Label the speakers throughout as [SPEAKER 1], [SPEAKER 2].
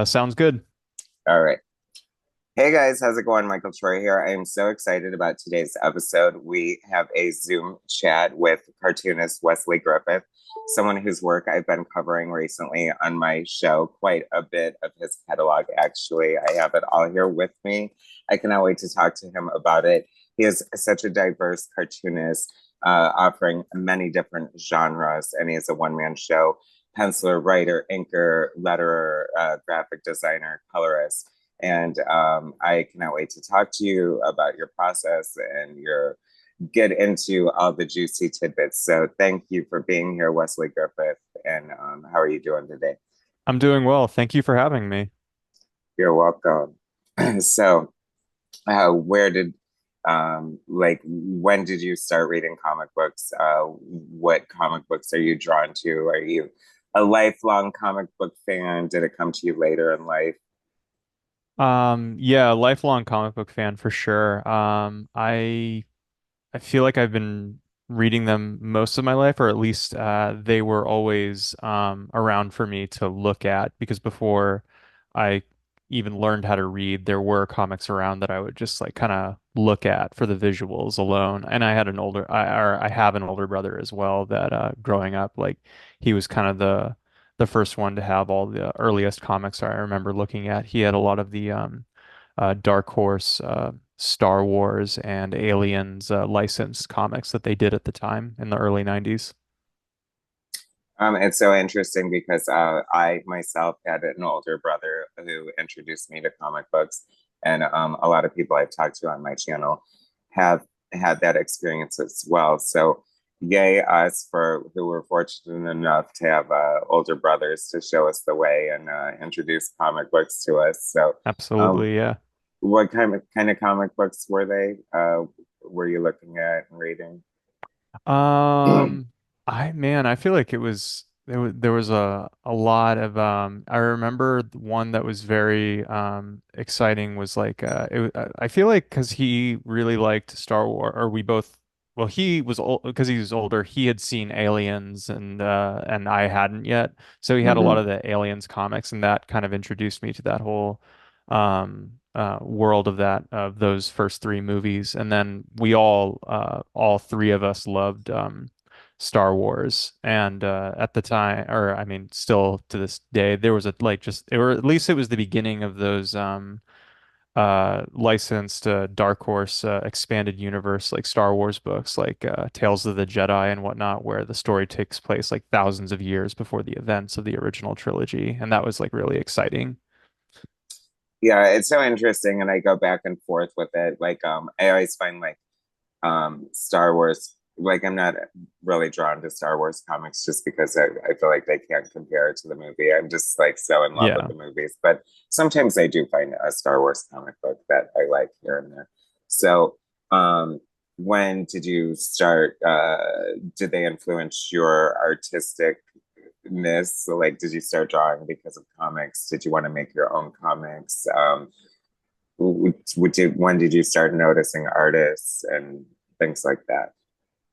[SPEAKER 1] Sounds good.
[SPEAKER 2] All right. Hey guys, how's it going? Michael Troy here. I am so excited about today's episode. We have a Zoom chat with cartoonist Wesley Griffith, someone whose work I've been covering recently on my show, quite a bit of his catalog, actually. I have it all here with me. I cannot wait to talk to him about it. He is such a diverse cartoonist, offering many different genres, and he is a one-man show, penciler, writer, inker, letterer, graphic designer, colorist. And I cannot wait to talk to you about your process and your get into all the juicy tidbits. So thank you for being here, Wesley Griffith. And how are you doing today?
[SPEAKER 1] I'm doing well. Thank you for having me.
[SPEAKER 2] You're welcome. So, where did like when did you start reading comic books? What comic books are you drawn to? Are you a lifelong comic book fan? Did it come to you later in life?
[SPEAKER 1] Yeah, lifelong comic book fan for sure. I feel like I've been reading them most of my life, or at least they were always around for me to look at because before I even learned how to read, there were comics around that I would just like kind of look at for the visuals alone. And I have an older brother as well that growing up, like he was kind of the first one to have all the earliest comics I remember looking at. He had a lot of the Dark Horse, Star Wars, and Aliens licensed comics that they did at the time in the early 90s.
[SPEAKER 2] It's so interesting because I myself had an older brother who introduced me to comic books, and a lot of people I've talked to on my channel have had that experience as well. So, yay us for who were fortunate enough to have older brothers to show us the way and introduce comic books to us. So, um,
[SPEAKER 1] Absolutely, yeah.
[SPEAKER 2] what kind of comic books were they? Were you looking at and reading?
[SPEAKER 1] Um, I feel like there was a lot of I remember the one that was very exciting was like I feel like because he really liked Star Wars, or we both, well, he was old because he was older, he had seen Aliens and I hadn't yet, so he had a lot
[SPEAKER 2] Hmm.
[SPEAKER 1] of the Aliens comics, and that kind of introduced me to that whole world of those first three movies. And then we all three of us loved Star Wars. And at the time, or I mean still to this day, there was a like just or at least it was the beginning of those licensed Dark Horse expanded universe like Star Wars books like Tales of the Jedi and whatnot, where the story takes place like thousands of years before the events of the original trilogy, and that was like really exciting.
[SPEAKER 2] Yeah, it's so interesting, and I go back and forth with it. Like, I always find like Star Wars. Like, I'm not really drawn to Star Wars comics just because I feel like they can't compare it to the movie. I'm just like so in love with
[SPEAKER 1] Yeah.
[SPEAKER 2] the movies. But sometimes I do find a Star Wars comic book that I like here and there. So, when did you start? Did they influence your artisticness? So, like, did you start drawing because of comics? Did you want to make your own comics? When did you start noticing artists and things like that?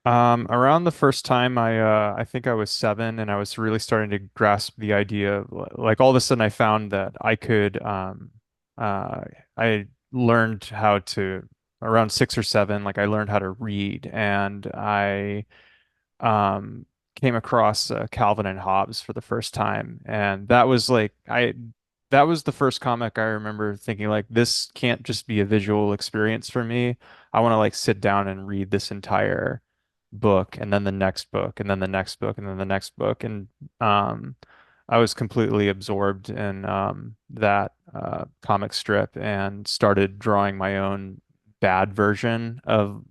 [SPEAKER 1] Around the first time I think I was 7 and I was really starting to grasp the idea of like all of a sudden I found that I could uh I learned how to around 6 or 7, like I learned how to read, and I um came across Calvin and Hobbes for the first time, and that was the first comic I remember thinking like this can't just be a visual experience for me. I want to like sit down and read this entire book, and then the next book, and then the next book, and then the next book. And um I was completely absorbed in that comic strip and started drawing my own bad version of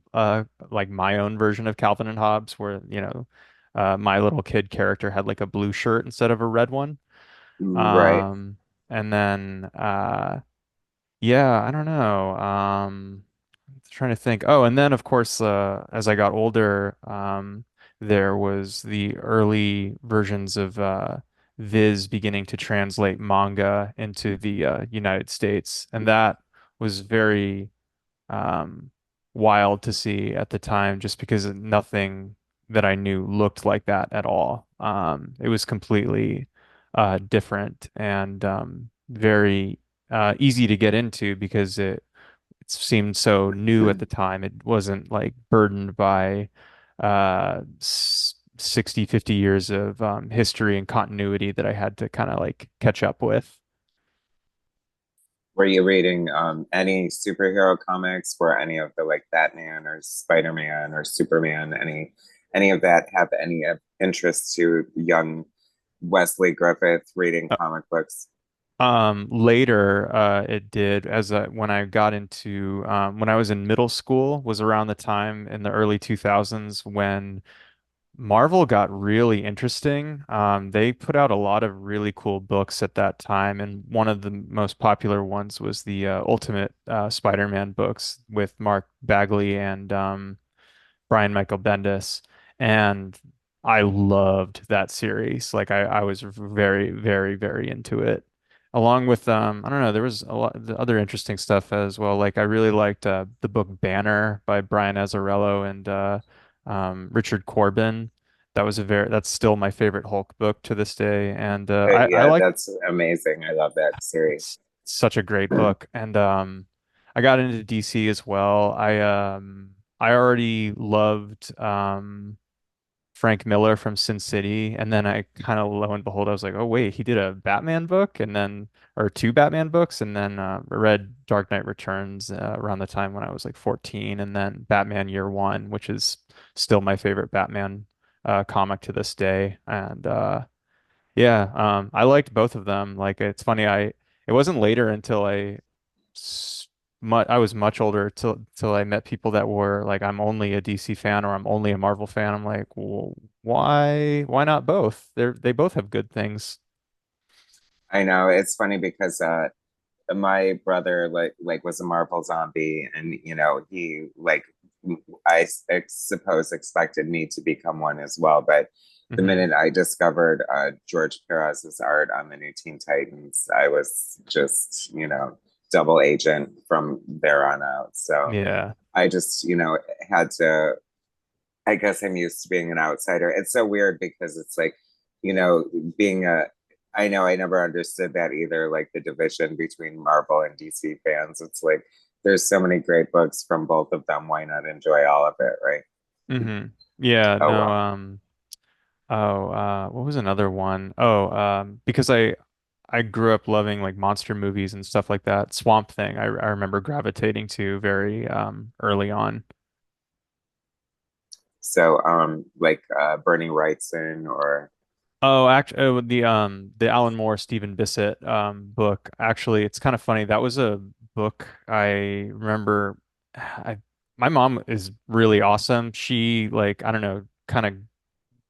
[SPEAKER 1] like my own version of Calvin and Hobbes, where my little kid character had like a blue shirt instead of a red one.
[SPEAKER 2] Right.
[SPEAKER 1] um and then yeah, I don't know. Trying to think. Oh, and then of course, as I got older, there was the early versions of Viz beginning to translate manga into the United States, and that was very um, wild to see at the time, just because nothing that I knew looked like that at all. It was completely different and very easy to get into because it seemed so new at the time. It wasn't like burdened by 60, 50 years of history and continuity that I had to kind of like catch up with.
[SPEAKER 2] Were you reading any superhero comics? Were any of the like Batman or Spider-Man or Superman, any of that have any interest to young Wesley Griffith reading comic books?
[SPEAKER 1] Later, it did as when I got into when I was in middle school was around the time in the early 2000s when Marvel got really interesting. They put out a lot of really cool books at that time, and one of the most popular ones was the Ultimate Spider-Man books with Mark Bagley and Brian Michael Bendis, and I loved that series. Like I was very, very, very into it. Along with I don't know, there was a lot of other interesting stuff as well. Like I really liked the book Banner by Brian Azzarello and Richard Corbin. That's still my favorite Hulk book to this day. And I
[SPEAKER 2] Yeah,
[SPEAKER 1] like
[SPEAKER 2] that's amazing. I love that series.
[SPEAKER 1] it's such a great book. And I got into DC as well. I already loved Frank Miller from Sin City, and then I kind of lo and behold, I was like, oh wait, he did a Batman book, and then or two Batman books, and then read Dark Knight Returns around the time when I was like 14, and then Batman Year One, which is still my favorite Batman comic to this day. And yeah, I liked both of them. Like it's funny, it wasn't later until s- I was much older till I met people that were like, I'm only a DC fan or I'm only a Marvel fan. I'm like, well, why not both? They both have good things.
[SPEAKER 2] I know it's funny because my brother like was a Marvel zombie, and you know he like suppose expected me to become one as well. But the
[SPEAKER 1] Hmm.
[SPEAKER 2] minute I discovered George Perez's art on the new Teen Titans, I was just double agent from there on out. So
[SPEAKER 1] Yeah.
[SPEAKER 2] I just had to. I guess I'm used to being an outsider. It's so weird because it's like, you know, being a I know I never understood that either, like the division between Marvel and DC fans. It's like there's so many great books from both of them. Why not enjoy all of it, right?
[SPEAKER 1] Hmm. Yeah,
[SPEAKER 2] Oh
[SPEAKER 1] no,
[SPEAKER 2] well.
[SPEAKER 1] what was another one? Oh, because I grew up loving like monster movies and stuff like that. Swamp Thing, I remember gravitating to very early on.
[SPEAKER 2] So like Bernie Wrightson or
[SPEAKER 1] Oh, actually, the Alan Moore Stephen Bissett book. Actually, it's kind of funny. That was a book I remember. I My mom is really awesome. She like I don't know, kind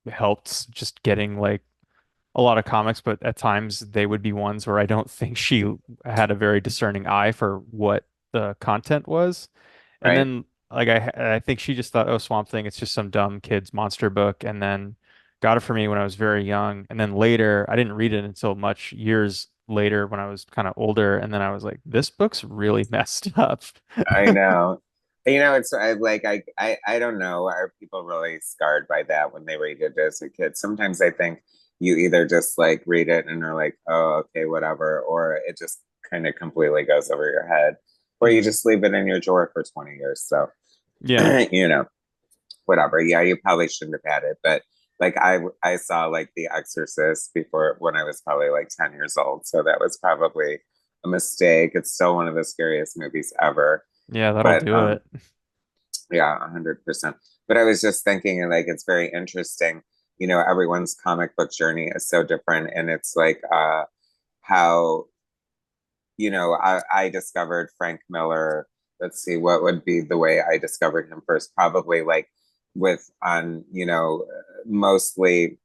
[SPEAKER 1] of helped just getting like a lot of comics, but at times they would be ones where I don't think she had a very discerning eye for what the content was. And
[SPEAKER 2] right.
[SPEAKER 1] then like I think she just thought, oh, Swamp Thing, it's just some dumb kid's monster book, and then got it for me when I was very young. And then later, I didn't read it until much years later when I was kind of older, and then I was like, this book's really messed up.
[SPEAKER 2] I know. It's I don't know. Are people really scarred by that when they read it as a kid? Sometimes I think you either just like read it and are like, oh, okay, whatever, or it just kind of completely goes over your head, or you
[SPEAKER 1] Mhm.
[SPEAKER 2] just leave it in your drawer for 20 years. So,
[SPEAKER 1] Yeah.
[SPEAKER 2] you know, whatever. Yeah, you probably shouldn't have had it, but like I saw like The Exorcist before when I was probably like 10 years old, so that was probably a mistake. It's still one of the scariest movies ever,
[SPEAKER 1] Yeah, that'll
[SPEAKER 2] but
[SPEAKER 1] do it.
[SPEAKER 2] yeah, 100%. But I was just thinking, like, it's very interesting. Everyone's comic book journey is so different, and it's like how I discovered Frank Miller. Let's see, what would be the way I discovered him first? Probably like with on mostly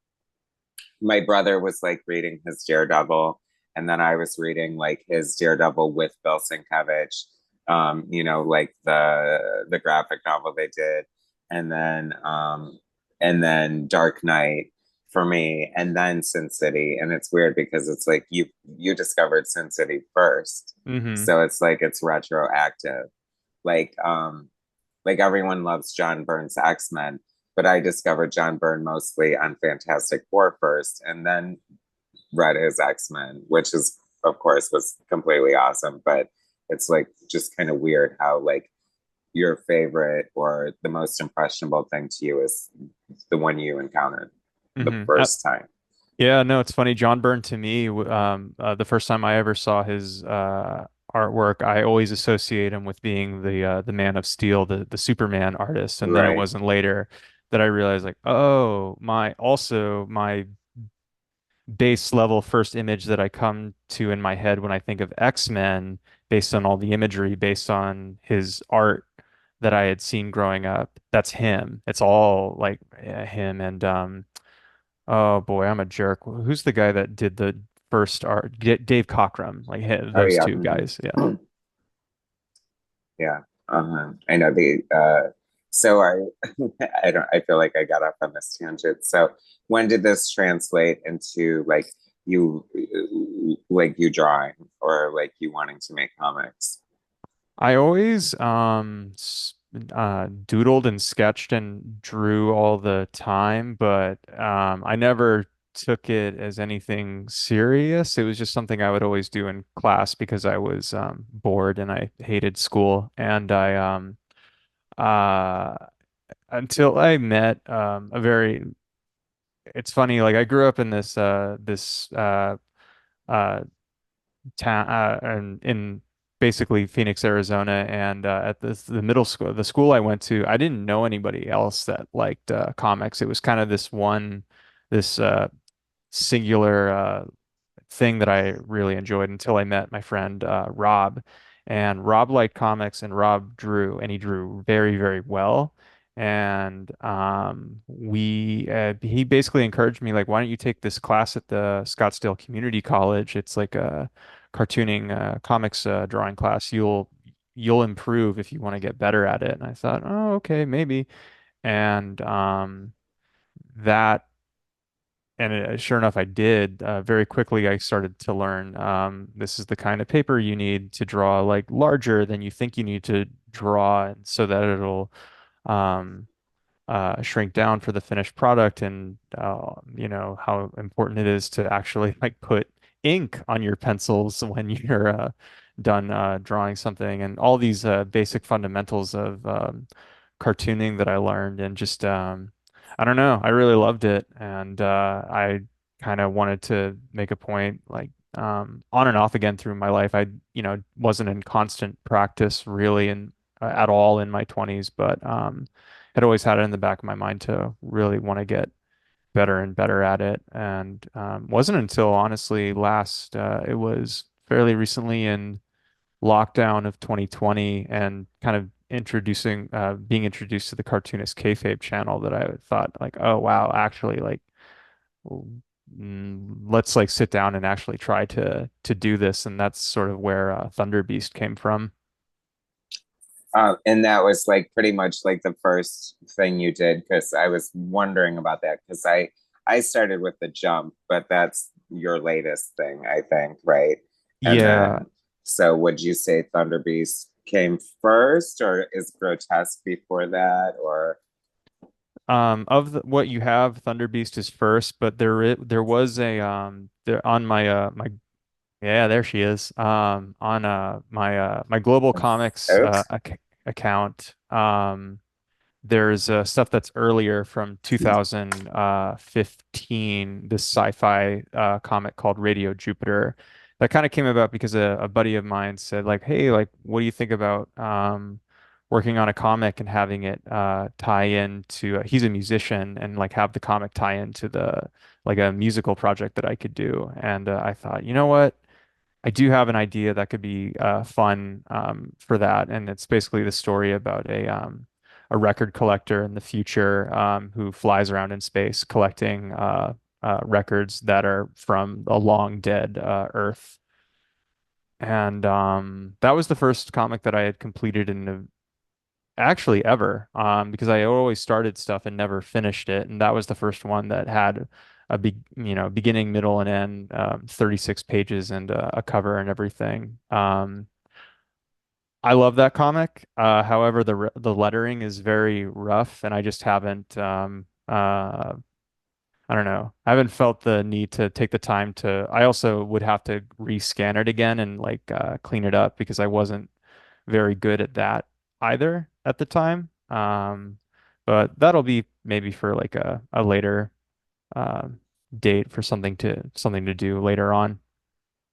[SPEAKER 2] my brother was like reading his Daredevil, and then I was reading like his Daredevil with Bill Sienkiewicz, like the graphic novel they did, and then Dark Knight for me, and then Sin City. And it's weird because it's like you discovered Sin City first,
[SPEAKER 1] Hmm.
[SPEAKER 2] so it's like it's retroactive. Like like everyone loves John Byrne's X-Men, but I discovered John Byrne mostly on Fantastic Four first, and then read his X-Men, which is of course was completely awesome, but it's like just kind of weird how like your favorite or the most impressionable thing to you is the one you encountered the
[SPEAKER 1] Hmm.
[SPEAKER 2] first time.
[SPEAKER 1] Yeah, no, it's funny. John Byrne to me, the first time I ever saw his artwork, I always associate him with being the Man of Steel, the Superman artist, and then it
[SPEAKER 2] Right.
[SPEAKER 1] wasn't later that I realized like, oh, my base level first image that I come to in my head when I think of X-Men, based on all the imagery, based on his art that I had seen growing up, that's him. It's all like him and oh boy, I'm a jerk. Who's the guy that did the first art? Dave Cockrum, like
[SPEAKER 2] Oh
[SPEAKER 1] those
[SPEAKER 2] yeah.
[SPEAKER 1] two guys. Yeah.
[SPEAKER 2] Yeah. I know the so I I don't I feel like I got off on this tangent. So when did this translate into you like you drawing or like you wanting to make comics?
[SPEAKER 1] I always doodled and sketched and drew all the time, but I never took it as anything serious. It was just something I would always do in class because I was bored and I hated school. And I uh until I met a very it's funny, like I grew up in this uh town in basically Phoenix, Arizona, and at the middle school, the school I went to, I didn't know anybody else that liked comics. It was kind of this singular thing that I really enjoyed until I met my friend Rob. And Rob liked comics and Rob drew, and he drew very, very well. And he basically encouraged me, like, why don't you take this class at the Scottsdale Community College? It's like a cartooning comics drawing class. You'll improve if you want to get better at it. And I thought, oh, okay, maybe. And that and sure enough, I did. Very quickly, I started to learn this is the kind of paper you need to draw like larger than you think you need to draw, and so that it'll um, shrink down for the finished product. And you know how important it is to actually like put ink on your pencils when you're done drawing something, and all these basic fundamentals of cartooning that I learned, and just I don't know, I really loved it, and I kind of wanted to make a point, like on and off again through my life. I wasn't in constant practice really in at all in my 20s, but had always had it in the back of my mind to really want to get better and better at it. And wasn't until honestly it was fairly recently in lockdown of 2020 and kind of being introduced to the Cartoonist Kayfabe channel that I thought like, oh wow, actually like let's like sit down and actually try to do this. And that's sort of where Thunder Beast came from.
[SPEAKER 2] And that was like pretty much like the first thing you did because I was wondering about that because I started with the jump, but that's your latest thing, I think, right? And
[SPEAKER 1] Yeah.
[SPEAKER 2] then so would you say Thunder Beast came first, or is Grotesque before that, or
[SPEAKER 1] What you have, Thunder Beast is first, but there was a there on my yeah, there she is. On my Global Comics
[SPEAKER 2] oops.
[SPEAKER 1] account, there's stuff that's earlier from 2015, this sci-fi comic called Radio Jupiter that kind of came about because a buddy of mine said like, hey, like, what do you think about working on a comic and having it tie into he's a musician and like have the comic tie into the like a musical project that I could do. And I thought, you know what? I do have an idea that could be fun for that, and it's basically the story about a record collector in the future who flies around in space collecting records that are from a long dead Earth. And that was the first comic that I had completed in actually ever because I always started stuff and never finished it, and that was the first one that had a beginning, middle, and end, 36 pages and a cover and everything. I love that comic. However, the lettering is very rough, and I just haven't I don't know. I haven't felt the need to take the time to. I also would have to rescan it again and like clean it up because I wasn't very good at that either at the time. But that'll be maybe for like a later uh, date for something to do later on.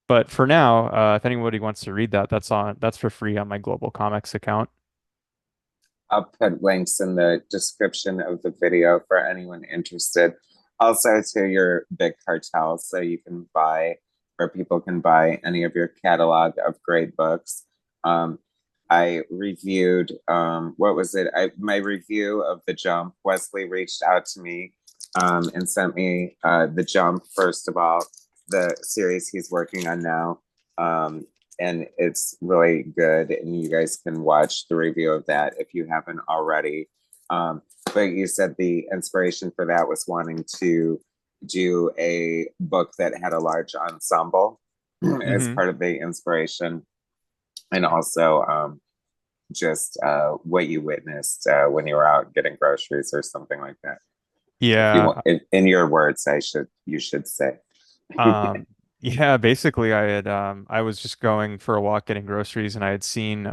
[SPEAKER 1] But for now, if anybody wants to read that, that's for free on my Global Comics account.
[SPEAKER 2] I'll put links in the description of the video for anyone interested. Also to your big cartel, so you can buy or people can buy any of your catalog of great books. Um, I reviewed what was it? My review of The Jump. Wesley reached out to me and sent me The Jump, first of all, the series he's working on now. Um, and it's really good. And you guys can watch the review of that if you haven't already. But you said the inspiration for that was wanting to do a book that had a large ensemble as
[SPEAKER 1] Hmm.
[SPEAKER 2] part of the inspiration, and also just what you witnessed when you were out getting groceries or something like that. If you want,
[SPEAKER 1] Yeah.
[SPEAKER 2] in your words, you should say.
[SPEAKER 1] Um, yeah, basically I was just going for a walk getting groceries and I had seen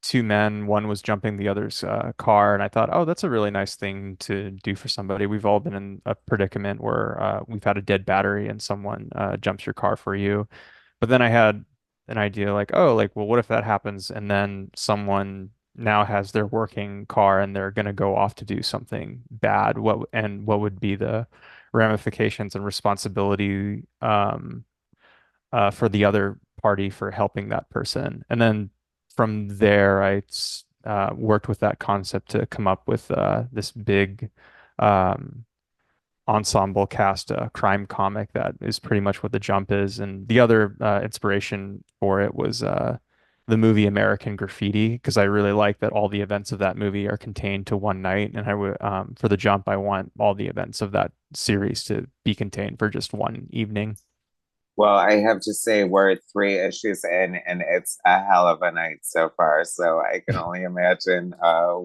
[SPEAKER 1] two men, one was jumping the other's car and I thought, "Oh, that's a really nice thing to do for somebody. We've all been in a predicament where we've had a dead battery and someone jumps your car for you." But then I had an idea like, "Oh, like well, what if that happens and then someone now has their working car and they're going to go off to do something bad? What would be the ramifications and responsibility for the other party for helping that person?" And then from there, I worked with that concept to come up with this big um, ensemble cast crime comic that is pretty much what The Jump is. And the other inspiration for it was the movie American Graffiti, because I really like that all the events of that movie are contained to one night. And I would for The Jump, I want all the events of that series to be contained for just one evening.
[SPEAKER 2] Well, I have to say we're 3 issues in, and it's a hell of a night so far. So I can only imagine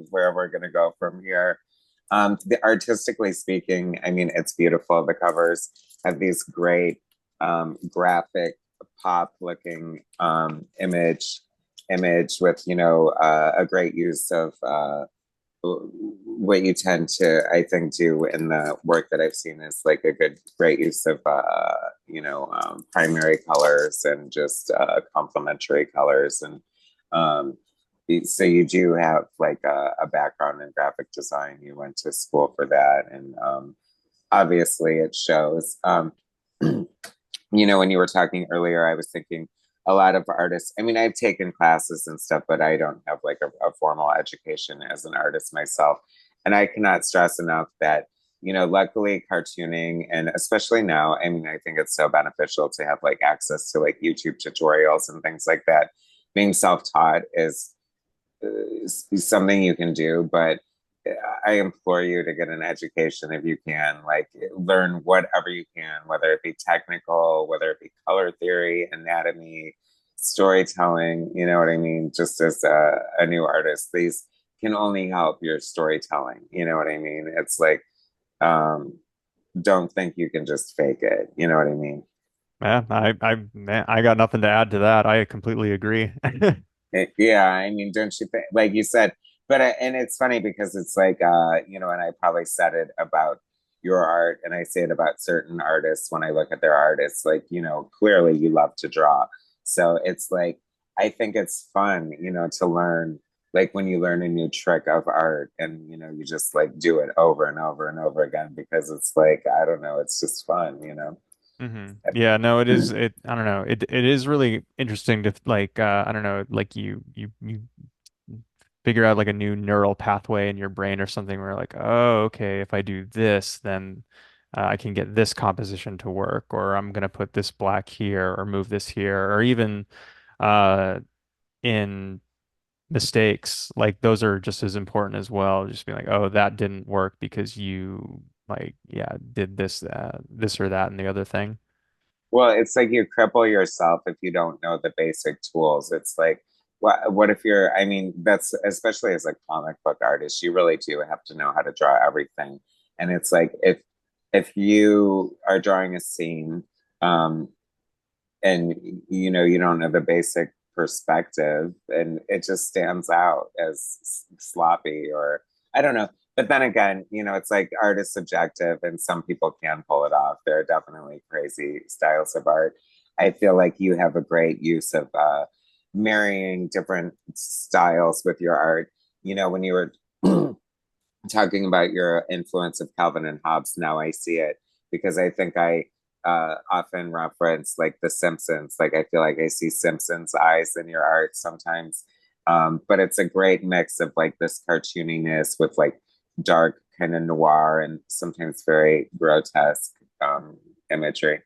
[SPEAKER 2] where we're going to go from here. Artistically speaking, I mean, it's beautiful. The covers have these great graphic, pop-looking image with a great use of what you tend to, I think, do in the work that I've seen is like a great use of, primary colors and just complementary colors. And um, so you do have like a background in graphic design. You went to school for that. And obviously it shows. When you were talking earlier, I was thinking a lot of artists. I mean, I've taken classes and stuff, but I don't have like a formal education as an artist myself. And I cannot stress enough that, luckily cartooning, and especially now, I mean, I think it's so beneficial to have like access to like YouTube tutorials and things like that. Being self-taught is something you can do, but I implore you to get an education if you can, like learn whatever you can, whether it be technical, whether it be color theory, anatomy, storytelling, you know what I mean? Just as a new artist, these can only help your storytelling, you know what I mean? It's like, um, don't think you can just fake it, you know what I mean?
[SPEAKER 1] Man, I got nothing to add to that. I completely agree.
[SPEAKER 2] Yeah, I mean, don't you think, like you said, but and it's funny because it's like, and I probably said it about your art, and I say it about certain artists when I look at their art. It's like, clearly you love to draw. So it's like, I think it's fun, to learn, like when you learn a new trick of art and, you just like do it over and over and over again because it's like, I don't know, it's just fun.
[SPEAKER 1] Yeah, no, it is I don't know. It is really interesting to like I don't know, like you figure out like a new neural pathway in your brain or something where like, oh, okay, if I do this, then I can get this composition to work, or I'm gonna put this black here or move this here, or even uh in mistakes, like those are just as important as well. Just being like, oh, that didn't work because you like, yeah, did this or that and the other thing.
[SPEAKER 2] Well, it's like you cripple yourself if you don't know the basic tools. It's like, what if you're, I mean, that's especially as a comic book artist, you really do have to know how to draw everything. And it's like, if if you are drawing a scene, um, and you don't have the basic perspective, and it just stands out as sloppy, or I don't know. But then again, it's like art is subjective, and some people can pull it off. There are definitely crazy styles of art. I feel like you have a great use of marrying different styles with your art. When you were talking about your influence of Calvin and Hobbes, now I see it, because I think I often reference like The Simpsons. Like I feel like I see Simpsons eyes in your art sometimes. But it's a great mix of like this cartooniness with like dark kind of noir and sometimes very grotesque imagery.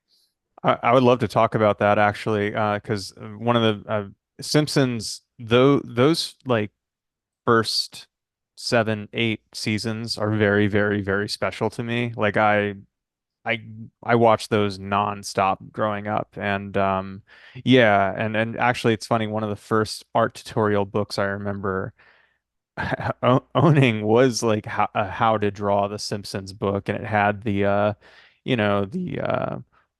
[SPEAKER 1] I would love to talk about that actually, because one of the Simpsons, though those like first 7, 8 seasons are very, very, very special to me. Like I I watched those nonstop growing up, and yeah, and actually it's funny. One of the first art tutorial books I remember owning was like how to draw the Simpsons book, and it had the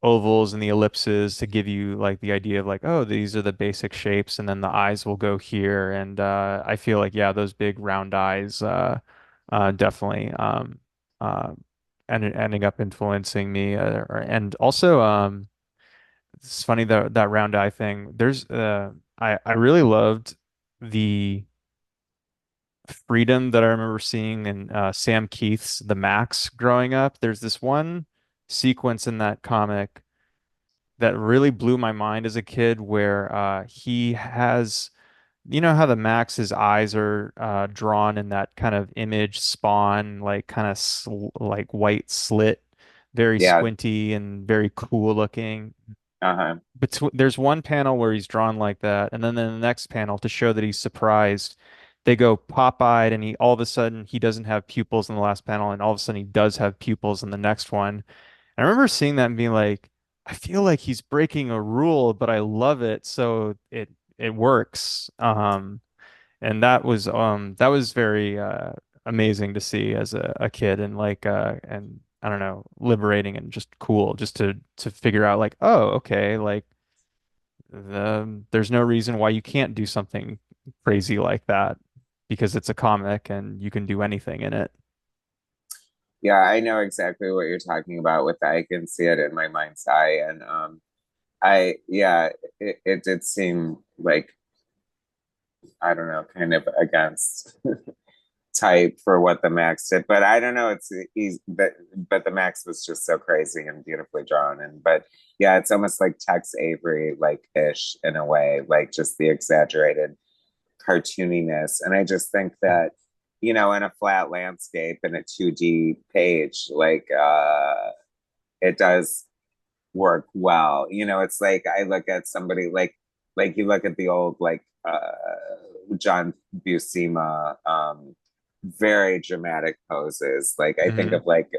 [SPEAKER 1] ovals and the ellipses to give you like the idea of like, oh, these are the basic shapes, and then the eyes will go here. And I feel like yeah, those big round eyes definitely uh, ending up influencing me, and also it's funny that round eye thing. I really loved the freedom that I remember seeing in Sam Keith's The Max growing up. There's this one sequence in that comic that really blew my mind as a kid where he has, you know how the Max's eyes are drawn in that kind of image spawn, like kind of like white slit, very
[SPEAKER 2] Yeah.
[SPEAKER 1] squinty and very cool looking.
[SPEAKER 2] Uh-huh.
[SPEAKER 1] There's one panel where he's drawn like that, and then in the next panel to show that he's surprised, they go pop-eyed, and he all of a sudden he doesn't have pupils in the last panel, and all of a sudden he does have pupils in the next one. I remember seeing that and being like, I feel like he's breaking a rule, but I love it, so it works. And that was very amazing to see as a kid, and like and I don't know, liberating and just cool just to figure out like, oh, okay, like there's no reason why you can't do something crazy like that because it's a comic and you can do anything in it.
[SPEAKER 2] Yeah, I know exactly what you're talking about with that. I can see it in my mind's eye. And yeah, it did seem like, I don't know, kind of against type for what the Max did. But I don't know, it's easy, but the Max was just so crazy and beautifully drawn. And but yeah, it's almost like Tex Avery like ish in a way, like just the exaggerated cartooniness. And I just think that, in a flat landscape in a 2D page, like it does work well. It's like I look at somebody like you look at the old like John Buscema very dramatic poses. Like I think
[SPEAKER 1] Hmm.
[SPEAKER 2] of like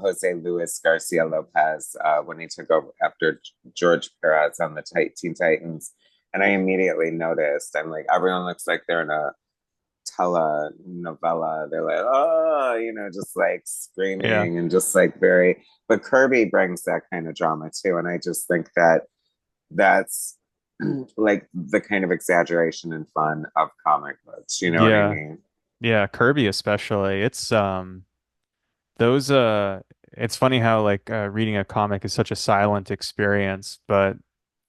[SPEAKER 2] Jose Luis Garcia Lopez when he took over after George Perez on the Teen Titans. And I immediately noticed, I'm like, everyone looks like they're in a telenovela. They're like, oh, just like
[SPEAKER 1] Yeah.
[SPEAKER 2] screaming and just like very, but Kirby brings that kind of drama too. And I just think that that's like the kind of exaggeration and fun of comic books. You know what I
[SPEAKER 1] Yeah.
[SPEAKER 2] mean?
[SPEAKER 1] Yeah. Kirby especially. Those it's funny how like reading a comic is such a silent experience, but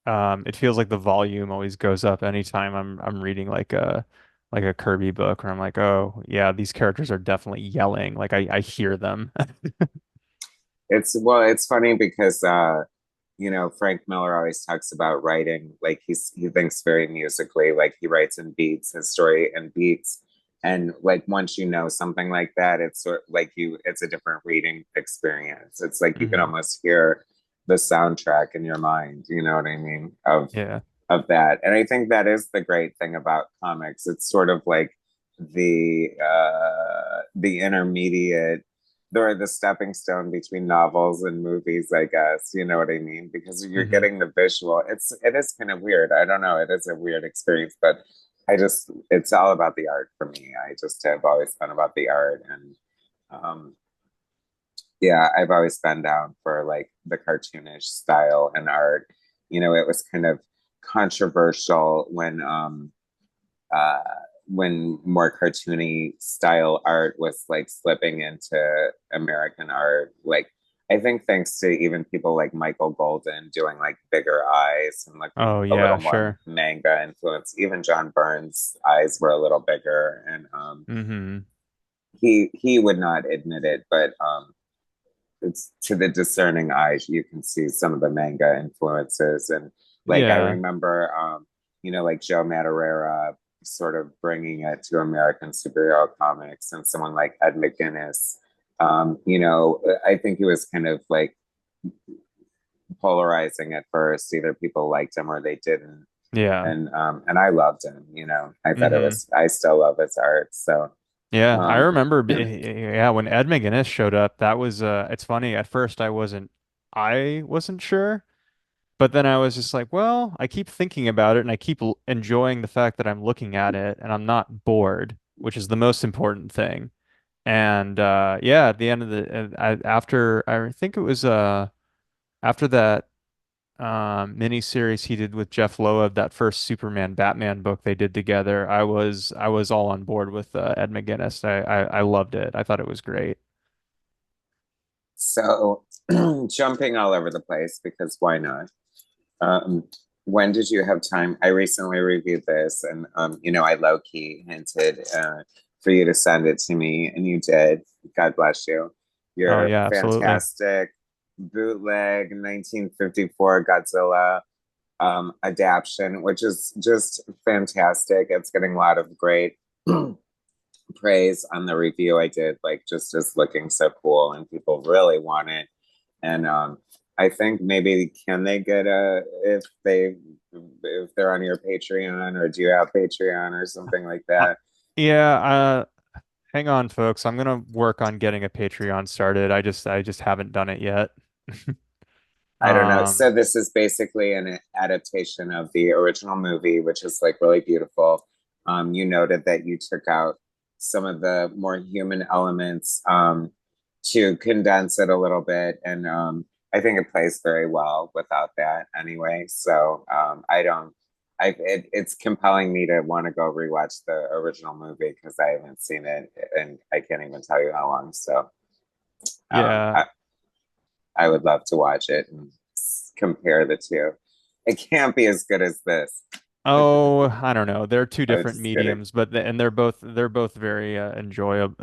[SPEAKER 1] it feels like the volume always goes up anytime I'm reading like a Kirby book where I'm like, oh yeah, these characters are definitely yelling. Like I hear them.
[SPEAKER 2] It's funny because Frank Miller always talks about writing like he thinks very musically, like he writes in beats, his story in beats. And like once you know something like that, it's sort of like it's a different reading experience. It's like you can
[SPEAKER 1] Hmm.
[SPEAKER 2] almost hear the soundtrack in your mind, you know what I mean,
[SPEAKER 1] Yeah.
[SPEAKER 2] of that. And I think that is the great thing about comics. It's sort of like the intermediate, or the stepping stone between novels and movies, I guess. You know what I mean? Because you're
[SPEAKER 1] Hmm.
[SPEAKER 2] getting the visual. It is kind of weird. I don't know. It is a weird experience, but it's all about the art for me. I just have always been about the art, and um Yeah, I've always been down for like the cartoonish style and art. It was kind of controversial uh when more cartoony style art was like slipping into American art. Like I think thanks to even people like Michael Golden doing like bigger eyes and looking
[SPEAKER 1] Oh
[SPEAKER 2] a little
[SPEAKER 1] yeah,
[SPEAKER 2] more
[SPEAKER 1] sure.
[SPEAKER 2] manga influence. Even John Burns' eyes were a little bigger, and
[SPEAKER 1] Mm-hmm.
[SPEAKER 2] he would not admit it, but it's to the discerning eyes, you can see some of the manga influences. And like I
[SPEAKER 1] Yeah.
[SPEAKER 2] remember, like Joe Madureira sort of bringing it to American superhero comics, and someone like Ed McGuinness. I think he was kind of like polarizing at first. Either people liked him or they didn't.
[SPEAKER 1] Yeah.
[SPEAKER 2] And I loved him. I thought it
[SPEAKER 1] Mm-hmm.
[SPEAKER 2] was. I still love his art. So
[SPEAKER 1] Yeah, I
[SPEAKER 2] um,
[SPEAKER 1] remember yeah, when Ed McGuinness showed up, that was it's funny. At first I wasn't sure, but then I was just like, well, I keep thinking about it and I keep enjoying the fact that I'm looking at it and I'm not bored, which is the most important thing. And yeah, at the end of after I think it was after that mini series he did with Jeff Loeb, that first Superman Batman book they did together, I was all on board with Ed McGuinness. I loved it. I thought it was great.
[SPEAKER 2] so jumping all over the place because why not? Um, when did you have time? I recently reviewed this, and I low key hinted for you to send it to me, and you did. God bless you.
[SPEAKER 1] Oh
[SPEAKER 2] Your
[SPEAKER 1] yeah, absolutely.
[SPEAKER 2] fantastic bootleg 1954 Godzilla adaptation, which is just fantastic. It's getting a lot of great praise on the review I did, like just as looking so cool, and people really want it. And I think maybe can they get a if they're on your Patreon, or do you have Patreon or something like
[SPEAKER 1] Uh,
[SPEAKER 2] that?
[SPEAKER 1] yeah, hang on folks. I'm gonna work on getting a Patreon started. I just haven't done it yet.
[SPEAKER 2] I don't know.
[SPEAKER 1] Um
[SPEAKER 2] So this is basically an adaptation of the original movie, which is like really beautiful. You noted that you took out some of the more human elements to condense it a little bit, and I think it plays very well without that anyway. So I don't. It's compelling me to want to go rewatch the original movie because I haven't seen it, and I can't even tell you how long. So um,
[SPEAKER 1] yeah.
[SPEAKER 2] I, I would love to watch it and compare the two. It can't be as good as this.
[SPEAKER 1] Oh, I don't know. They're two
[SPEAKER 2] I was
[SPEAKER 1] different
[SPEAKER 2] just kidding.
[SPEAKER 1] mediums, but and they're both very enjoyable.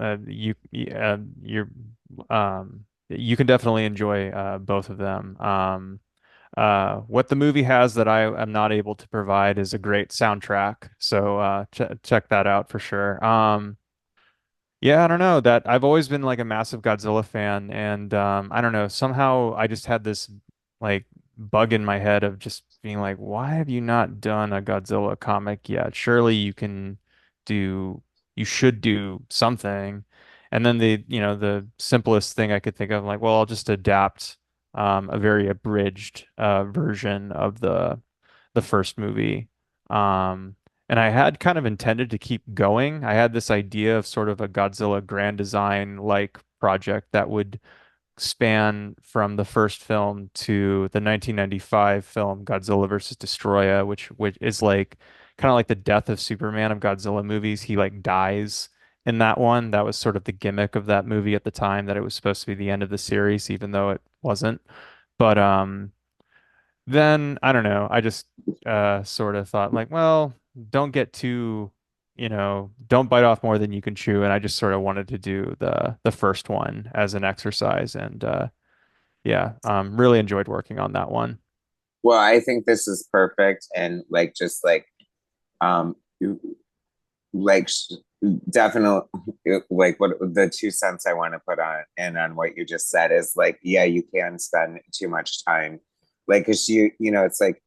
[SPEAKER 1] You can definitely enjoy both of them. What the movie has that I am not able to provide is a great soundtrack. So check that out for sure. Yeah, I don't know that I've always been like a massive Godzilla fan, and I don't know, somehow I just had this like bug in my head of just being like, why have you not done a Godzilla comic yet? Surely do, you should do something. And then the simplest thing I could think of, like, well, I'll just adapt a very abridged version of the first movie. Um, and I had kind of intended to keep going. I had this idea of sort of a Godzilla grand design like project that would span from the first film to the 1995 film Godzilla versus Destroya, which is like kind of like the death of Superman of Godzilla movies. He like dies in that one. That was sort of the gimmick of that movie at the time, that it was supposed to be the end of the series, even though it wasn't. But then I don't know. I just sort of thought like, well, don't get too, don't bite off more than you can chew. And I just sort of wanted to do the first one as an exercise, and yeah, really enjoyed working on that one.
[SPEAKER 2] Well, I think this is perfect, and like just um like definitely like what the 2 cents I want to put on and on what you just said is like, yeah, you can spend too much time, like, because it's like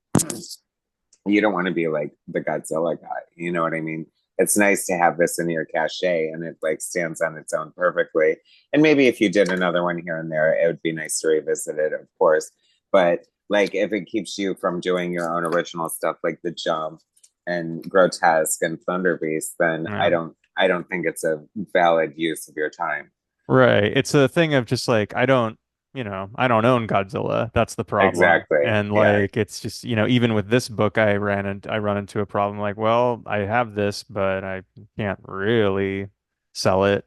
[SPEAKER 2] you don't want to be like the Godzilla guy. You know what I mean? It's nice to have this in your cachet, and it like stands on its own perfectly. And maybe if you did another one here and there, it would be nice to revisit it, of course. But like if it keeps you from doing your own original stuff like The Jump and Grotesque and Thunder Beast, then I
[SPEAKER 1] Yeah.
[SPEAKER 2] don't I don't think it's a valid use of your time.
[SPEAKER 1] Right. It's a thing of just like I don't own Godzilla. That's the problem.
[SPEAKER 2] Exactly.
[SPEAKER 1] And
[SPEAKER 2] Yeah.
[SPEAKER 1] like it's just, even with this book I run into a problem like, well, I have this, but I can't really sell it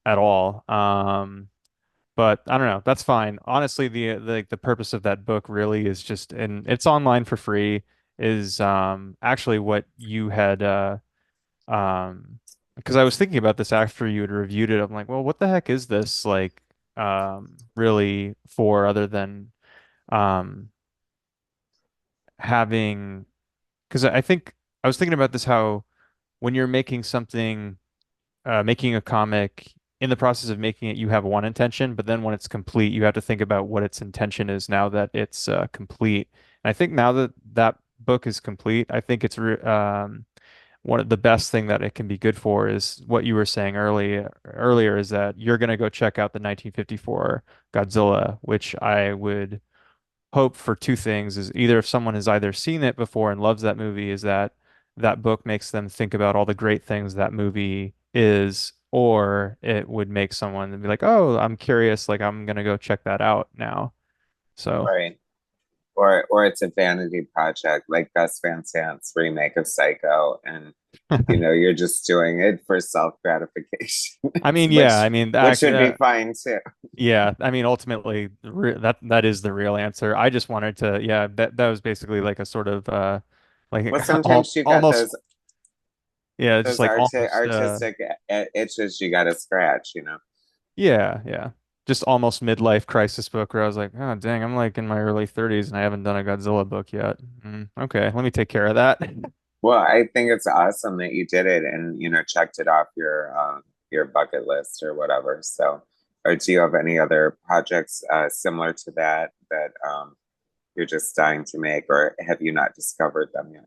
[SPEAKER 1] at all. But I don't know. That's fine. Honestly, the purpose of that book really is just, and it's online for free, is actually what you had um, because I was thinking about this after you had reviewed it. I'm like, well, what the heck is this like really for other than um having, because I think I was thinking about this, how when you're making something, making a comic, in the process of making it, you have one intention, but then when it's complete, you have to think about what its intention is now that it's complete. And I think now that that book is complete, I think it's re one of the best thing that it can be good for is what you were saying earlier is that you're going to go check out the 1954 Godzilla, which I would hope for two things: is either if someone has either seen it before and loves that movie, is that that book makes them think about all the great things that movie is, or it would make someone be like, oh, I'm curious, like I'm gonna go check that out now. So
[SPEAKER 2] Right. Or it's a vanity project like Gus Van Sant's remake of Psycho, and you're just doing it for self gratification,
[SPEAKER 1] I mean, yeah,
[SPEAKER 2] which
[SPEAKER 1] I mean,
[SPEAKER 2] which would be fine too.
[SPEAKER 1] yeah, I mean, ultimately, that is the real answer. I just wanted to, yeah, that was basically like a sort of like
[SPEAKER 2] Well, sometimes you got
[SPEAKER 1] almost,
[SPEAKER 2] those
[SPEAKER 1] yeah, just
[SPEAKER 2] those
[SPEAKER 1] like almost
[SPEAKER 2] artistic itches you got to scratch.
[SPEAKER 1] yeah, yeah, just almost midlife crisis book where I was like, oh dang, I'm like in my early 30s and I haven't done a Godzilla book yet. Okay, let me take care of that.
[SPEAKER 2] Well, I think it's awesome that you did it and checked it off your bucket list or whatever. So, or do you have any other projects similar to that you're just dying to make, or have you not discovered them yet?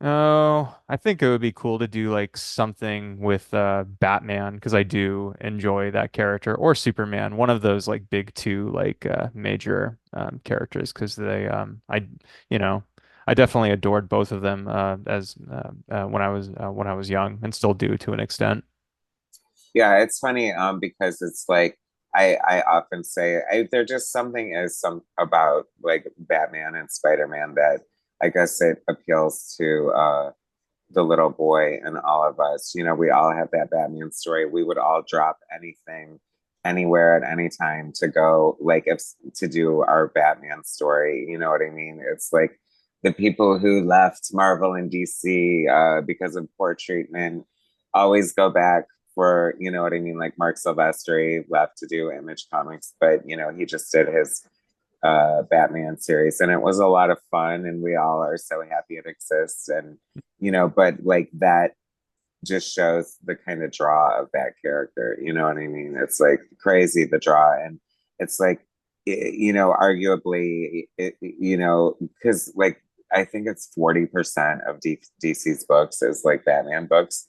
[SPEAKER 1] Oh, I think it would be cool to do like something with Batman, because I do enjoy that character, or Superman, one of those like big two like major characters, because you know I definitely adored both of them as when I was young, and still do to an extent.
[SPEAKER 2] Yeah, it's funny because it's like I often say there just something is some about like Batman and Spider-Man that I guess it appeals to the little boy in all of us. We all have that Batman story. We would all drop anything, anywhere at any time to go, like if to do our Batman story. You know what I mean? It's like the people who left Marvel and DC because of poor treatment always go back for, you know what I mean? Like Mark Silvestri left to do Image Comics, but he just did his Batman series, and it was a lot of fun, and we all are so happy it exists. And but like that just shows the kind of draw of that character. You know what I mean? It's like crazy the draw, and it's like arguably, because like I think it's 40% of DC's books is like Batman books,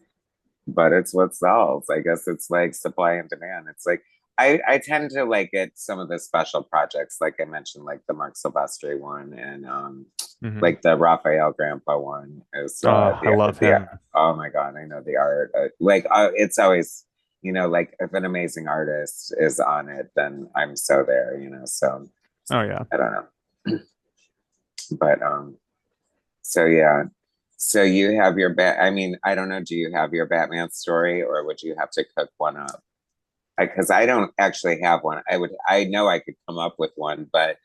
[SPEAKER 2] but it's what sells. I guess it's like supply and demand. It's like I tend to like get some of the special projects, like I mentioned, like the Mark Silvestri one, and
[SPEAKER 1] Hmm.
[SPEAKER 2] like the Raphael Grandpa one is
[SPEAKER 1] Oh, I love
[SPEAKER 2] the
[SPEAKER 1] him.
[SPEAKER 2] oh my god, I know the art. It's always like if an amazing artist is on it, then I'm so there. So
[SPEAKER 1] Oh yeah.
[SPEAKER 2] I don't know, but so yeah. So you have your I mean, I don't know. Do you have your Batman story, or would you have to cook one up? Because I don't actually have one. I know I could come up with one, but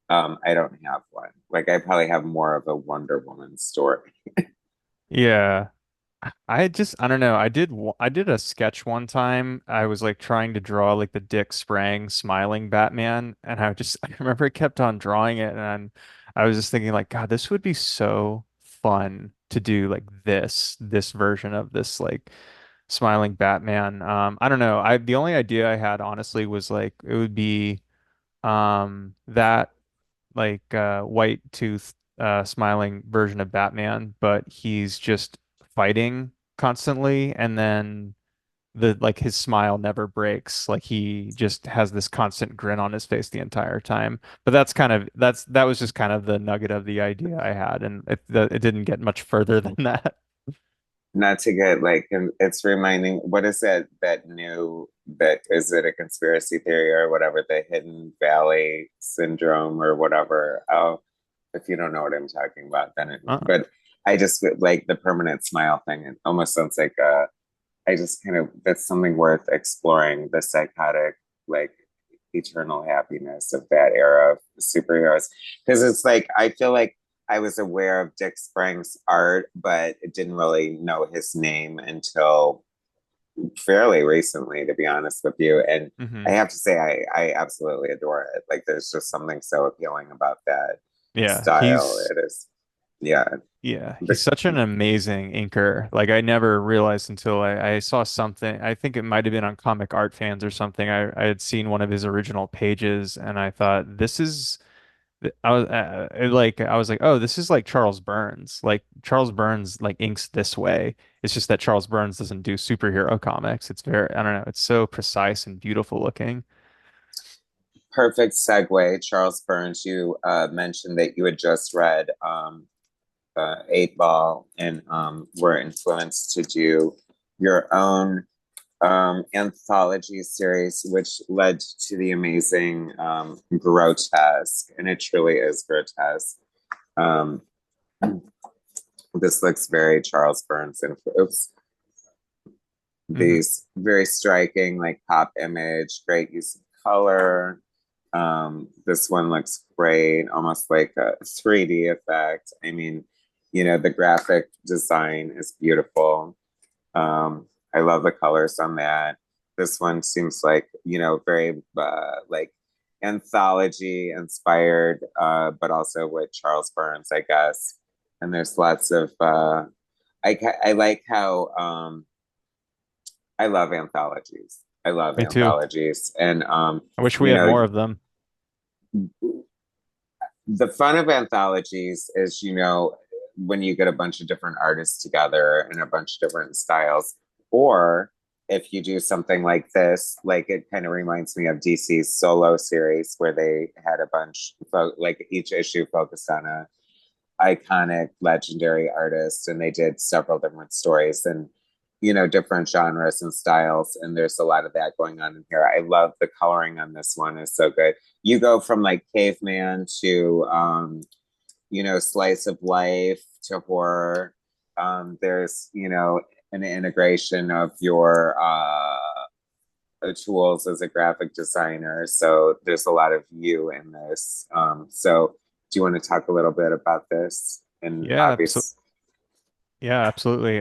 [SPEAKER 2] I don't have one. Like I probably have more of a Wonder Woman story.
[SPEAKER 1] Yeah. I don't know. I did a sketch one time. I was like trying to draw like the Dick Sprang smiling Batman, and I remember I kept on drawing it, and I was just thinking like, God, this would be so fun to do like this version of this like smiling Batman. I don't know. I The only idea I had honestly was like it would be that like white tooth smiling version of Batman, but he's just fighting constantly, and then the like his smile never breaks. Like he just has this constant grin on his face the entire time. But that was just kind of the nugget of the idea I had, and it didn't get much further than that.
[SPEAKER 2] not to get like, it's reminding, what is it that new, that is it a conspiracy theory or whatever, the Hidden Valley syndrome or whatever. Oh, if you don't know what I'm talking about, then
[SPEAKER 1] Uh,
[SPEAKER 2] but I just like the permanent smile thing. It almost sounds like I just kind of, that's something worth exploring, the psychotic, like eternal happiness of that era of superheroes. Because it's like, I feel like I was aware of Dick Sprang's art, but didn't really know his name until fairly recently, to be honest with you. And I
[SPEAKER 1] mhm.
[SPEAKER 2] have to say, I absolutely adore it. Like, there's just something so appealing about that
[SPEAKER 1] Yeah,
[SPEAKER 2] style. It is, yeah.
[SPEAKER 1] he's
[SPEAKER 2] The,
[SPEAKER 1] such an amazing inker. Like I never realized until I saw something. I think it might have been on Comic Art Fans or something. I had seen one of his original pages, and I thought this is. I was like, oh, this is like Charles Burns. Like Charles Burns like inks this way. It's just that Charles Burns doesn't do superhero comics. It's very, I don't know. It's so precise and beautiful looking.
[SPEAKER 2] Perfect segue, Charles Burns. You mentioned that you had just read Eight Ball and were influenced to do your own anthology series, which led to the amazing Grotesque, and it truly is grotesque. Um, this looks very Charles Burns influence.
[SPEAKER 1] Hmm.
[SPEAKER 2] These very striking, like pop image, great use of color. This one looks great, almost like a 3D effect. I mean, the graphic design is beautiful. I love the colors on that. This one seems like, very like anthology inspired, but also with Charles Burns, I guess. And there's lots of, I like how, I love anthologies. I love
[SPEAKER 1] Me too.
[SPEAKER 2] anthologies. And,
[SPEAKER 1] I wish we
[SPEAKER 2] you
[SPEAKER 1] had
[SPEAKER 2] know,
[SPEAKER 1] more of them.
[SPEAKER 2] the fun of anthologies is, when you get a bunch of different artists together and a bunch of different styles, or if you do something like this, like it kind of reminds me of DC's solo series where they had a bunch, like each issue focused on a iconic, legendary artist, and they did several different stories and different genres and styles. And there's a lot of that going on in here. I love the coloring on this one; is so good. You go from like caveman to slice of life to horror. There's an integration of your tools as a graphic designer. So there's a lot of you in this. So do you want to talk a little bit about this? And
[SPEAKER 1] Yeah,
[SPEAKER 2] obvious,
[SPEAKER 1] yeah, absolutely.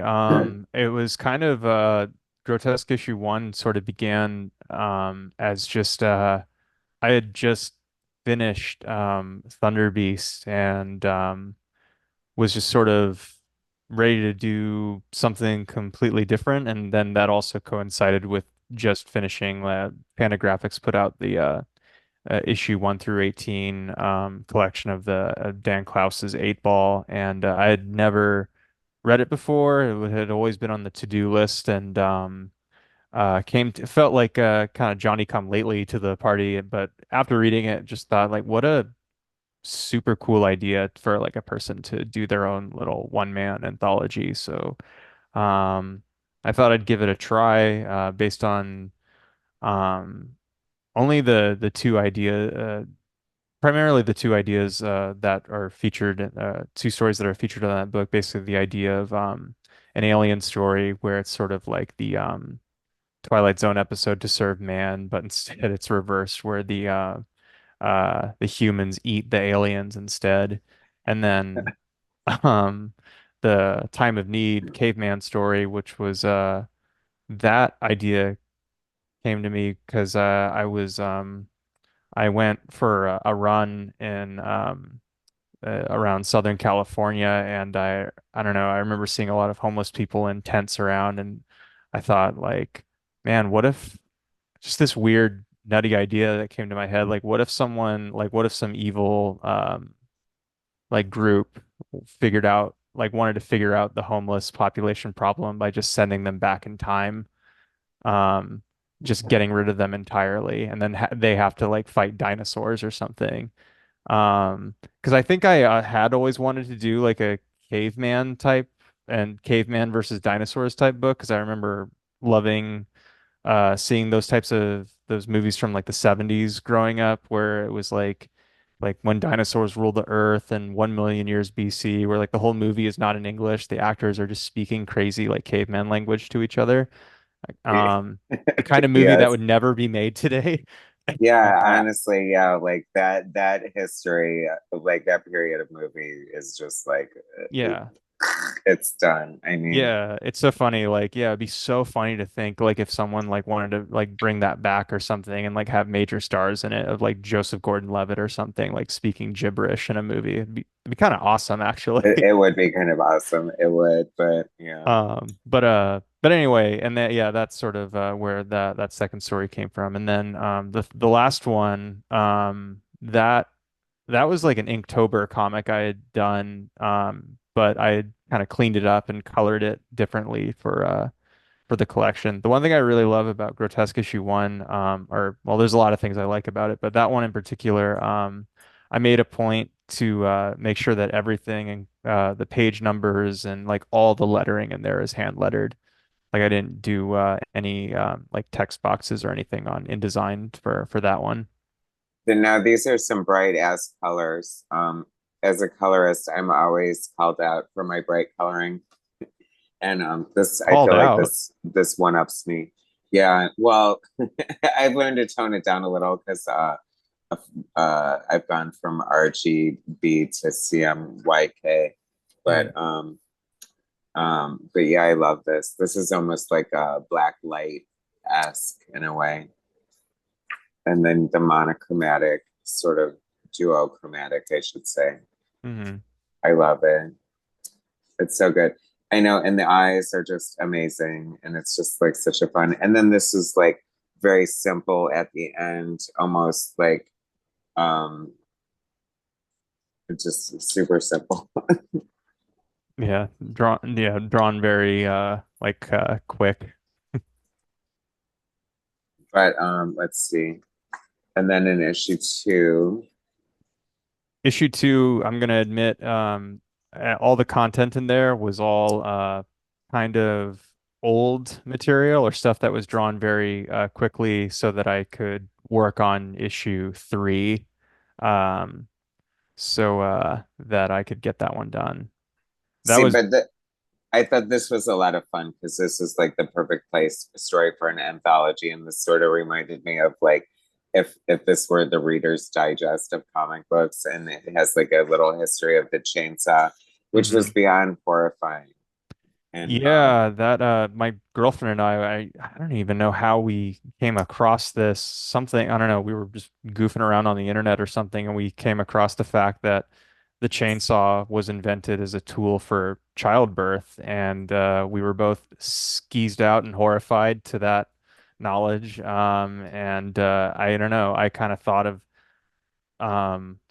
[SPEAKER 1] It was kind of Grotesque issue one sort of began as just I had just finished Thunder Beast and was just sort of ready to do something completely different. And then that also coincided with just finishing Fantagraphics put out the issue 1 through 18 collection of the Dan Klaus's Eight Ball. And I had never read it before. It had always been on the to-do list and felt like kind of Johnny come lately to the party. But after reading it, just thought like, what a super cool idea for like a person to do their own little one-man anthology. So um, I thought I'd give it a try based on um, only the two primarily the two ideas that are featured, two stories that are featured in that book. Basically, the idea of an alien story where it's sort of like the Twilight Zone episode To Serve Man, but instead it's reversed, where the humans eat the aliens instead. And then um the Time of Need caveman story, which was that idea came to me because I went for a run in around Southern California, and I don't know, I remember seeing a lot of homeless people in tents around, and I thought like, man, what if just this weird nutty idea that came to my head, like what if some evil like group wanted to figure out the homeless population problem by just sending them back in time, um, just getting rid of them entirely, and then they have to like fight dinosaurs or something. Because I think I had always wanted to do like a caveman type and caveman versus dinosaurs type book because I remember loving seeing those types of those movies from like the 70s growing up where it was like when dinosaurs ruled the earth and 1 million years BC where like the whole movie is not in English, the actors are just speaking crazy like caveman language to each other. Um the kind of movie that
[SPEAKER 2] Yes.
[SPEAKER 1] would never be made today.
[SPEAKER 2] Yeah,
[SPEAKER 1] Uh,
[SPEAKER 2] honestly, yeah, like that history, like that period of movie is just like
[SPEAKER 1] yeah.
[SPEAKER 2] it's done. I mean,
[SPEAKER 1] Yeah, it's so funny. Like, yeah, it'd be so funny to think like if someone like wanted to like bring that back or something and like have major stars in it of like Joseph Gordon-Levitt or something like speaking gibberish in a movie. It'd be kind of awesome actually.
[SPEAKER 2] it would be kind of awesome. It would, but yeah.
[SPEAKER 1] But anyway, and that yeah, that's sort of where that second story came from. And then the last one that was like an Inktober comic I had done, but I had kind of cleaned it up and colored it differently for the collection. The one thing I really love about Grotesque issue one, or well, there's a lot of things I like about it, but that one in particular, I made a point to make sure that everything and the page numbers and like all the lettering in there is hand lettered. Like I didn't do any like text boxes or anything on InDesign for that one.
[SPEAKER 2] Then now these are some bright ass colors. As a colorist, I'm always called out for my bright coloring. And this I
[SPEAKER 1] Called
[SPEAKER 2] feel like
[SPEAKER 1] out.
[SPEAKER 2] this one ups me. Yeah, well, I've learned to tone it down a little because I've gone from RGB to CMYK,
[SPEAKER 1] Mm,
[SPEAKER 2] but yeah, I love this. This is almost like a black light esque in a way, and then the monochromatic sort of duochromatic, I should say.
[SPEAKER 1] mhm.
[SPEAKER 2] I love it. It's so good. I know, and the eyes are just amazing, and it's just like such a fun. And then this is like very simple at the end, almost like um just super simple.
[SPEAKER 1] Drawn very like quick.
[SPEAKER 2] But let's see. And then in issue two,
[SPEAKER 1] Issue two, I'm gonna admit, all the content in there was all kind of old material or stuff that was drawn very quickly so that I could work on issue three, um, so that I could get that one done. That
[SPEAKER 2] see,
[SPEAKER 1] was
[SPEAKER 2] but I thought this was a lot of fun because this is like the perfect place story for an anthology, and this sort of reminded me of like if this were the Reader's Digest of comic books, and it has like a little history of the chainsaw, which was
[SPEAKER 1] mhm.
[SPEAKER 2] beyond horrifying. And
[SPEAKER 1] Yeah, that my girlfriend and I don't even know how we came across this. Something, I don't know, we were just goofing around on the internet or something, and we came across the fact that the chainsaw was invented as a tool for childbirth, and we were both skeezed out and horrified to that knowledge. And I don't know, I kind of thought of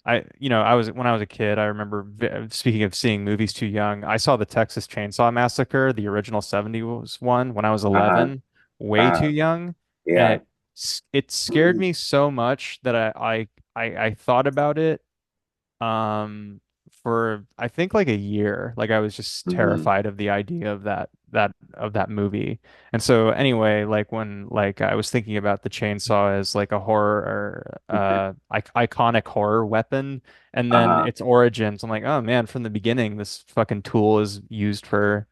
[SPEAKER 1] I was when I was a kid, I remember speaking of seeing movies too young, I saw the Texas Chainsaw Massacre, the original 70s one when I was
[SPEAKER 2] uh-huh,
[SPEAKER 1] 11, way too
[SPEAKER 2] uh,
[SPEAKER 1] young, and
[SPEAKER 2] yeah.
[SPEAKER 1] it scared me so much that I thought about it for I think like a year. Like I was just
[SPEAKER 2] Hmm.
[SPEAKER 1] terrified of the idea of that movie. And so anyway, like when like I was thinking about the chainsaw as like a horror or iconic horror weapon and then
[SPEAKER 2] Uh-huh.
[SPEAKER 1] its origins, I'm like, oh man, from the beginning this fucking tool is used for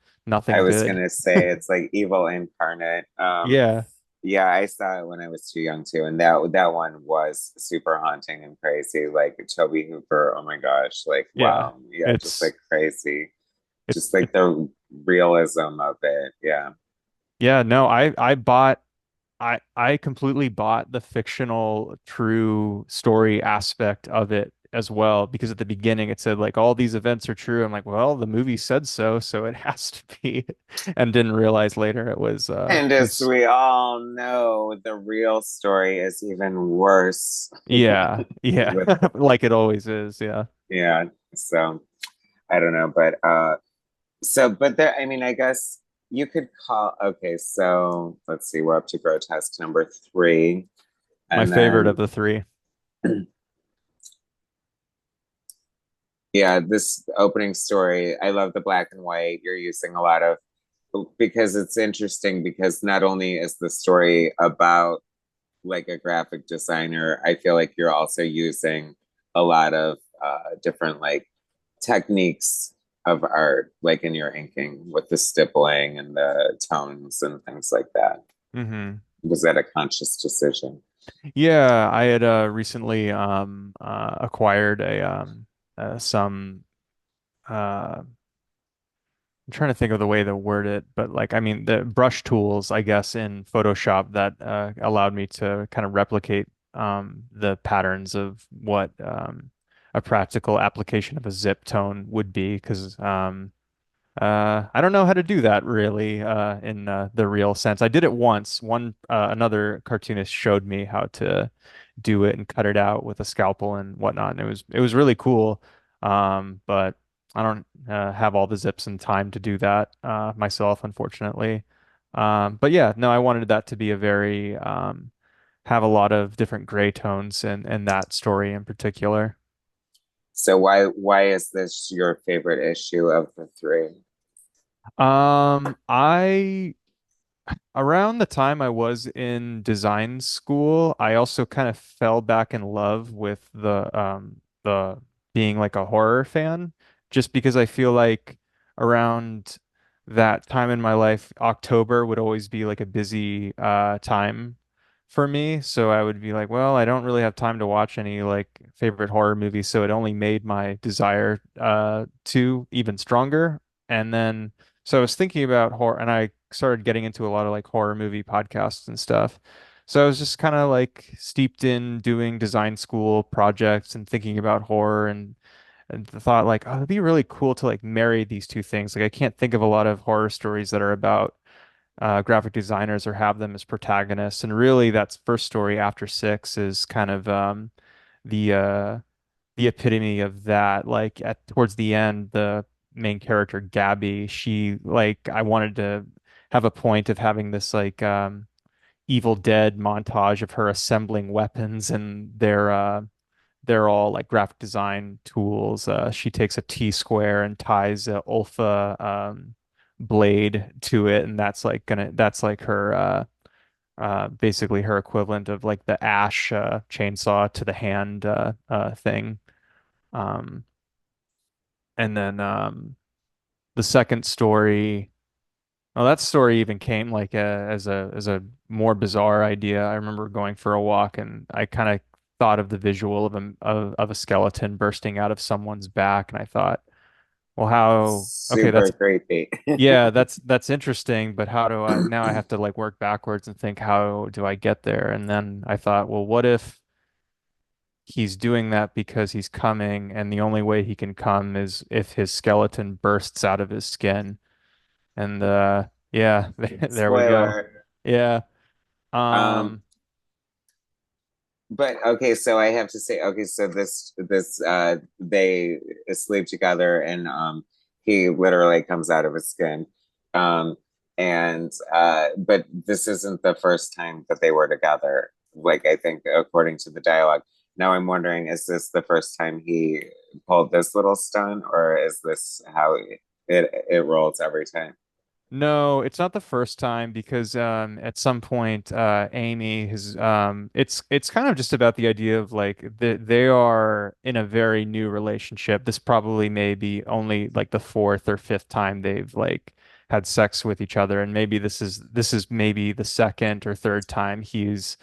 [SPEAKER 2] I
[SPEAKER 1] nothing
[SPEAKER 2] was
[SPEAKER 1] good.
[SPEAKER 2] gonna say it's like evil incarnate.
[SPEAKER 1] Yeah.
[SPEAKER 2] Yeah, I saw it when I was too young too, and that one was super haunting and crazy. Like Toby Hooper, oh my gosh, like
[SPEAKER 1] Yeah.
[SPEAKER 2] wow, yeah, just
[SPEAKER 1] It's
[SPEAKER 2] like crazy,
[SPEAKER 1] it,
[SPEAKER 2] just like the realism of it. Yeah,
[SPEAKER 1] yeah, no, I bought I completely bought the fictional true story aspect of it as well because at the beginning it said like all these events are true. I'm like, well, the movie said so, so it has to be, and didn't realize later
[SPEAKER 2] and
[SPEAKER 1] it
[SPEAKER 2] as
[SPEAKER 1] was
[SPEAKER 2] we all know, the real story is even worse.
[SPEAKER 1] yeah, yeah,
[SPEAKER 2] With
[SPEAKER 1] like it always is. Yeah.
[SPEAKER 2] yeah, so I don't know, but so, but there, I mean, I guess you could call, okay, so let's see, we're up to grotesque number three.
[SPEAKER 1] My
[SPEAKER 2] And
[SPEAKER 1] favorite of
[SPEAKER 2] then,
[SPEAKER 1] the three.
[SPEAKER 2] Yeah, this opening story, I love the black and white. You're using a lot of, because it's interesting because not only is the story about like a graphic designer, I feel like you're also using a lot of different like techniques of art, like in your inking with the stippling and the tones and things like that.
[SPEAKER 1] Hmm.
[SPEAKER 2] Was that a conscious decision?
[SPEAKER 1] Yeah, I had recently acquired a some I'm trying to think of the way to word it, but like I mean the brush tools, I guess, in Photoshop that allowed me to kind of replicate the patterns of what a practical application of a zip tone would be, because I don't know how to do that really in the real sense. I did it once. Another cartoonist showed me how to do it and cut it out with a scalpel and whatnot, and it was really cool. But I don't have all the zips and time to do that myself, unfortunately. But yeah, no, I wanted that to be a very have a lot of different gray tones and that story in particular.
[SPEAKER 2] So why is this your favorite issue of the three?
[SPEAKER 1] I Around the time I was in design school, I also kind of fell back in love with the being like a horror fan, just because I feel like around that time in my life, October would always be like a busy time for me. So I would be like, well, I don't really have time to watch any like favorite horror movies, so it only made my desire to even stronger. And then so I was thinking about horror, and I started getting into a lot of like horror movie podcasts and stuff. So I was just kind of like steeped in doing design school projects and thinking about horror, and thought like, oh, it'd be really cool to like marry these two things. Like I can't think of a lot of horror stories that are about graphic designers or have them as protagonists. And really, that first story after six is kind of the uh, the epitome of that. Like at towards the end, the main character Gabby, she like I wanted to have a point of having this like Evil Dead montage of her assembling weapons, and they're all like graphic design tools. She takes a T-square and ties a Ulfa blade to it, and that's like her basically her equivalent of like the Ash chainsaw to the hand thing. Um, and then the second story, well, that story even came like as a more bizarre idea. I remember going for a walk and I kind of thought of the visual of a skeleton bursting out of someone's back, and I thought, well, how? Okay,
[SPEAKER 2] Super creepy.
[SPEAKER 1] yeah, that's interesting, but how do I now? I have to like work backwards and think, how do I get there? And then I thought, well, what if he's doing that because he's coming, and the only way he can come is if his skeleton bursts out of his skin. And yeah, there we go.
[SPEAKER 2] Spoiler.
[SPEAKER 1] Yeah.
[SPEAKER 2] Um,
[SPEAKER 1] Um
[SPEAKER 2] but okay, so I have to say, okay, so this they sleep together and he literally comes out of his skin. Um and but this isn't the first time that they were together. Like I think according to the dialogue. Now I'm wondering, is this the first time he pulled this little stunt, or is this how it rolls every time?
[SPEAKER 1] no, it's not the first time, because at some point Amy has it's kind of just about the idea of like they are in a very new relationship. This probably may be only like the fourth or fifth time they've like had sex with each other, and maybe this is maybe the second or third time he's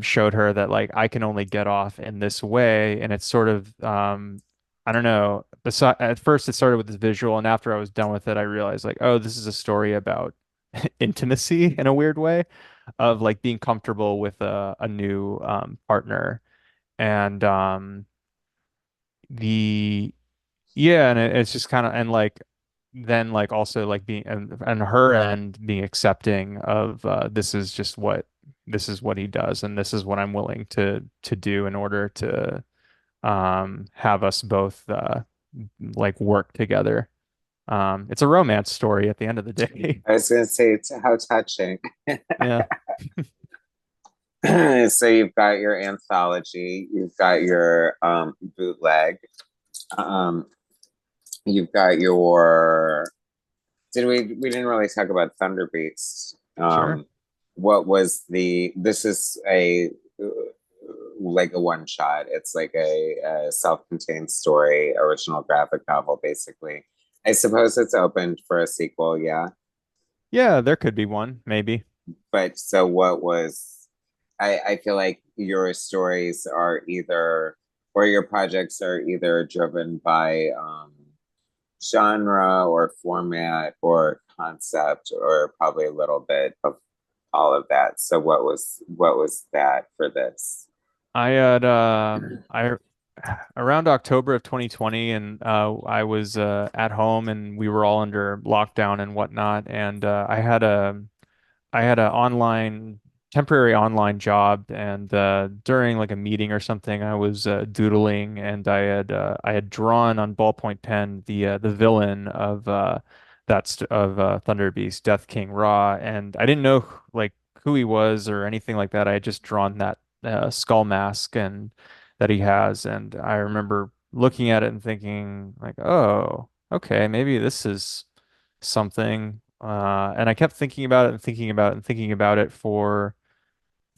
[SPEAKER 1] showed her that like I can only get off in this way. And it's sort of I don't know. At first it started with this visual, and after I was done with it, I realized like, oh, this is a story about intimacy in a weird way, of like being comfortable with a new partner. And the yeah, and it's just kind of, and like then like also like being and her end being accepting of this is what he does, and this is what I'm willing to do in order to have us both like work together. It's a romance story at the end of the day.
[SPEAKER 2] I was gonna say, it's how touching.
[SPEAKER 1] Yeah.
[SPEAKER 2] So you've got your anthology, you've got your bootleg. Um, you've got your. Did we didn't really talk about Thunder Beast.
[SPEAKER 1] Sure.
[SPEAKER 2] What was the? This is a like a one shot. It's like a self-contained story, original graphic novel, basically. I suppose it's opened for a sequel, yeah.
[SPEAKER 1] Yeah, there could be one, maybe.
[SPEAKER 2] But so what was I feel like your stories are either or your projects are either driven by genre or format or concept or probably a little bit of all of that. So what was that for this?
[SPEAKER 1] I had I around October of 2020, and I was at home, and we were all under lockdown and whatnot, and I had a online temporary online job, and during like a meeting or something, I was doodling, and I had drawn on ballpoint pen the villain of Thunder Beast, Death King Ra, and I didn't know like who he was or anything like that. I had just drawn that skull mask and that he has, and I remember looking at it and thinking like, oh, okay, maybe this is something. And I kept thinking about it and thinking about it and thinking about it for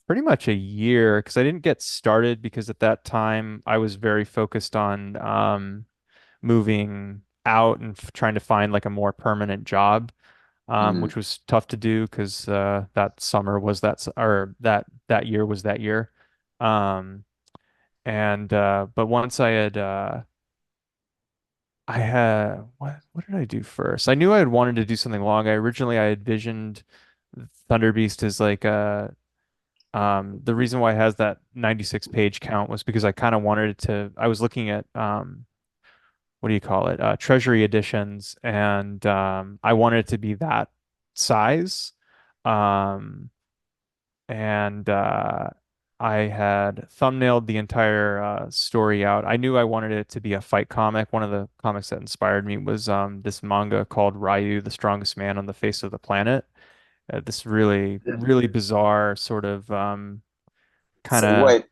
[SPEAKER 1] pretty much a year because I didn't get started because at that time I was very focused on moving out and trying to find like a more permanent job,
[SPEAKER 2] Mhm.
[SPEAKER 1] which was tough to do because that summer was or that year was that year. Um, and but once I had what did I do first? I knew I had wanted to do something long. I had visioned Thunder Beast as like the reason why it has that 96 page count was because I kind of wanted it to I was looking at what do you call it? Treasury editions, and I wanted it to be that size. Um and I had thumbnailed the entire story out. I knew I wanted it to be a fight comic. One of the comics that inspired me was this manga called Ryu, the Strongest Man on the Face of the Planet. This really, really bizarre sort of kind
[SPEAKER 2] So
[SPEAKER 1] of
[SPEAKER 2] what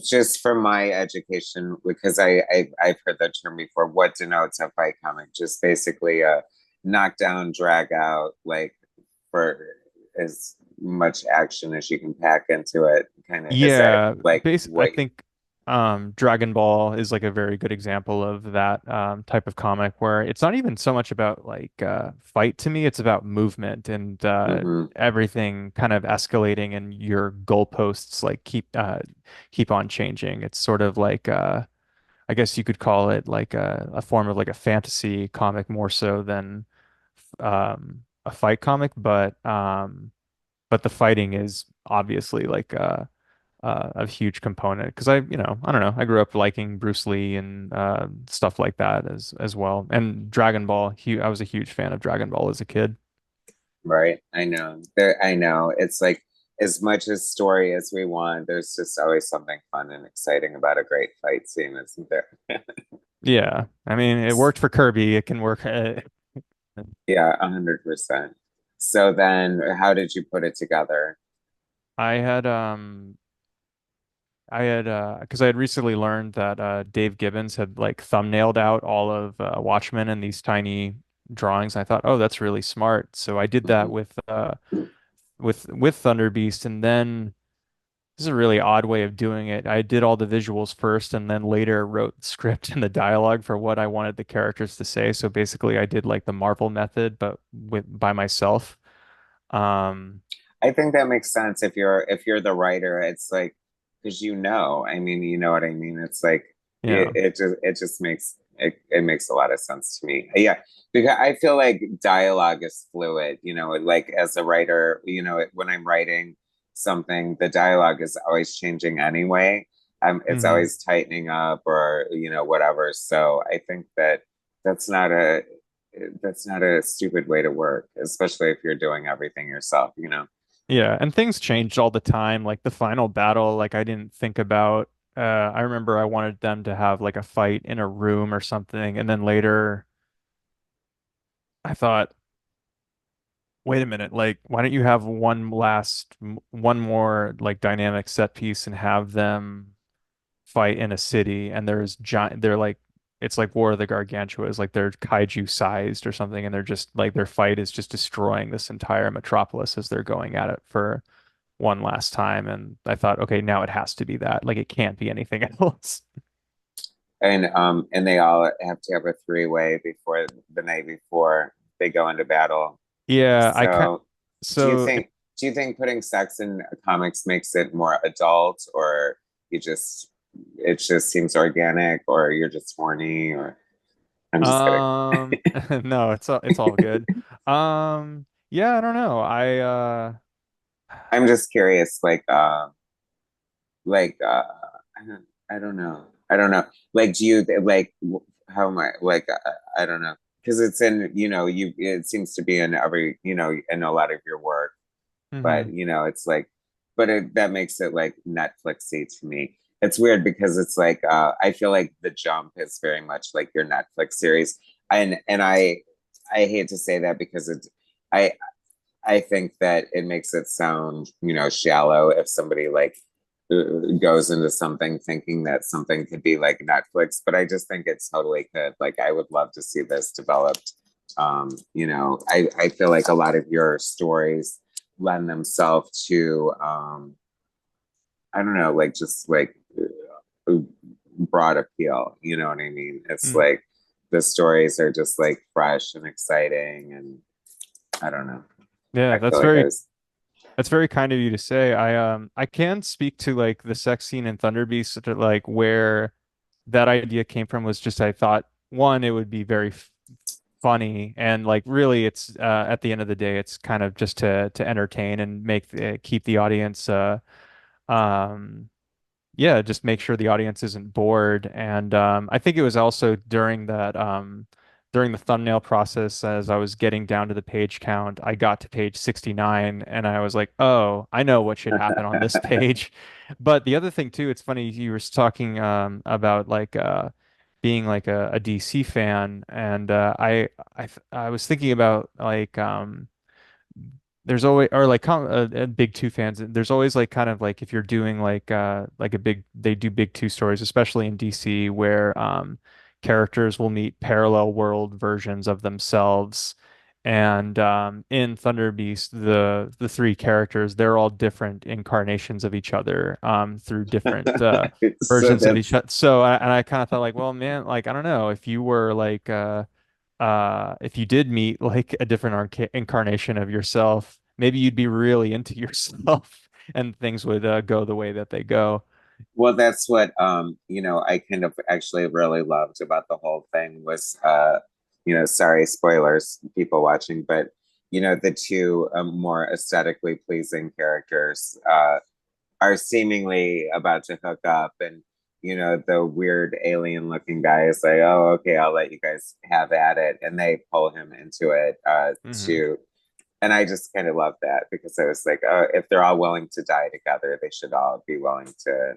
[SPEAKER 2] just from my education, because I've heard that term before, what denotes a fight comic? Just basically a knockdown, drag out, like for as much action as you can pack into it. Kind of is that
[SPEAKER 1] yeah,
[SPEAKER 2] like
[SPEAKER 1] I
[SPEAKER 2] what
[SPEAKER 1] think Dragon Ball is like a very good example of that type of comic where it's not even so much about like fight to me, it's about movement and
[SPEAKER 2] hmm
[SPEAKER 1] everything kind of escalating and your goalposts like keep on changing. It's sort of like I guess you could call it like a form of like a fantasy comic more so than a fight comic, but the fighting is obviously like a huge component because I don't know, I grew up liking Bruce Lee and stuff like that as well. And Dragon Ball, I was a huge fan of Dragon Ball as a kid.
[SPEAKER 2] right? I know. I know. It's like as much as story as we want, there's just always something fun and exciting about a great fight scene, isn't there?
[SPEAKER 1] Yeah, I mean, it worked for Kirby. It can work.
[SPEAKER 2] Yeah, 100%. So then how did you put it together?
[SPEAKER 1] I had because I had recently learned that Dave Gibbons had like thumbnailed out all of Watchmen in these tiny drawings. I thought, oh, that's really smart. So I did that
[SPEAKER 2] Mhm.
[SPEAKER 1] with Thunder Beast, and then this is a really odd way of doing it. I did all the visuals first, and then later wrote the script and the dialogue for what I wanted the characters to say. So basically, I did like the Marvel method, but with by myself. Um,
[SPEAKER 2] I think that makes sense if you're the writer. It's like because I mean, you know what I mean. It's like
[SPEAKER 1] yeah.
[SPEAKER 2] it just it makes a lot of sense to me. Yeah, because I feel like dialogue is fluid. Like as a writer, when I'm writing something, the dialogue is always changing anyway. It's
[SPEAKER 1] Hmm.
[SPEAKER 2] always tightening up or whatever. So I think that's not a that's not a stupid way to work, especially if you're doing everything yourself.
[SPEAKER 1] Yeah, and things changed all the time. Like the final battle, like I didn't think about. I remember I wanted them to have like a fight in a room or something, and then later I thought, wait a minute, like why don't you have one more like dynamic set piece and have them fight in a city, and they're like it's like War of the Gargantuas, like they're kaiju sized or something, and they're just like their fight is just destroying this entire metropolis as they're going at it for one last time. And I thought, okay, now it has to be that. Like it can't be anything else.
[SPEAKER 2] And they all have to have a three-way before the night before they go into battle.
[SPEAKER 1] Yeah, I can
[SPEAKER 2] So do you
[SPEAKER 1] so
[SPEAKER 2] think do you think putting sex in comics makes it more adult, or you just it just seems organic, or you're just horny, or I'm just kidding.
[SPEAKER 1] um no, it's all good. Yeah, I don't know.
[SPEAKER 2] I'm just curious, like I don't know. I don't know. Like, do you like how am I like I don't know because it's in you it seems to be in every in a lot of your work, but
[SPEAKER 1] Mhm.
[SPEAKER 2] it's like but that makes it like Netflixy to me. It's weird because it's like I feel like The Jump is very much like your Netflix series, and I hate to say that because it's I I think that it makes it sound, shallow if somebody like goes into something thinking that something could be like Netflix, but I just think it totally could. Like, I would love to see this developed. I feel like a lot of your stories lend themselves to, I don't know, like just like broad appeal. You know what I mean? It's
[SPEAKER 1] Mm.
[SPEAKER 2] like the stories are just like fresh and exciting, and I don't know.
[SPEAKER 1] Yeah,
[SPEAKER 2] I feel like I was
[SPEAKER 1] that's very kind of you to say. I can speak to like the sex scene in Thunder Beast, like where that idea came from was just I thought one, it would be very funny and like really it's at the end of the day it's kind of just to entertain and keep the audience um yeah, just make sure the audience isn't bored. And I think it was also during the thumbnail process as I was getting down to the page count, I got to page 69 and I was like, oh, I know what should happen on this page. But the other thing too, it's funny you were talking about like being like a DC fan, and I was thinking about like there's always or like big two fans, there's always like kind of like if you're doing like a big they do big two stories, especially in DC, where characters will meet parallel world versions of themselves. And in Thunder Beast, the three characters, they're all different incarnations of each other through different
[SPEAKER 2] so
[SPEAKER 1] versions of each
[SPEAKER 2] that's
[SPEAKER 1] other. So I kind of thought like, well, man, like I don't know if you were like if you did meet like a different incarnation of yourself, maybe you'd be really into yourself and things would go the way that they go.
[SPEAKER 2] well, that's what I kind of actually really loved about the whole thing was sorry, spoilers, people watching, but the two more aesthetically pleasing characters are seemingly about to hook up, and the weird alien looking guy is like, oh, okay, I'll let you guys have at it, and they pull him into it
[SPEAKER 1] Hmm.
[SPEAKER 2] to and I just kind of love that because I was like, oh, if they're all willing to die together, they should all be willing to,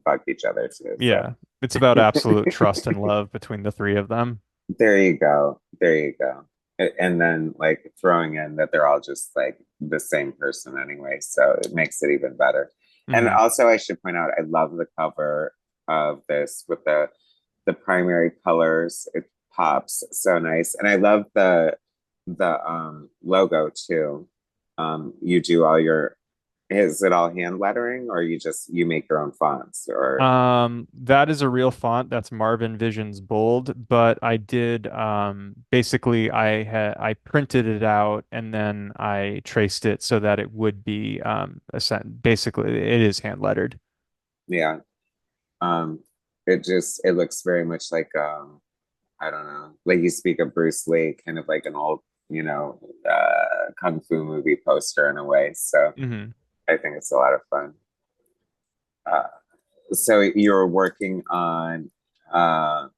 [SPEAKER 2] fuck each other too. So
[SPEAKER 1] Yeah, it's about absolute trust and love between the three of them.
[SPEAKER 2] there you go. There you go. And then like throwing in that they're all just like the same person anyway. So it makes it even better. And
[SPEAKER 1] Hmm.
[SPEAKER 2] also I should point out I love the cover of this with the primary colors. It pops so nice. And I love the logo too. You do all your is it all hand lettering or you make your own fonts or
[SPEAKER 1] That is a real font. That's Marvin Vision's bold, but I did basically I printed it out and then I traced it so that it would be basically it is hand lettered.
[SPEAKER 2] yeah. Um it looks very much like I don't know, like you speak of Bruce Lee, kind of like an old, kung fu movie poster in a way. So
[SPEAKER 1] Hmm.
[SPEAKER 2] I think it's a lot of fun. Uh, so you're working on uh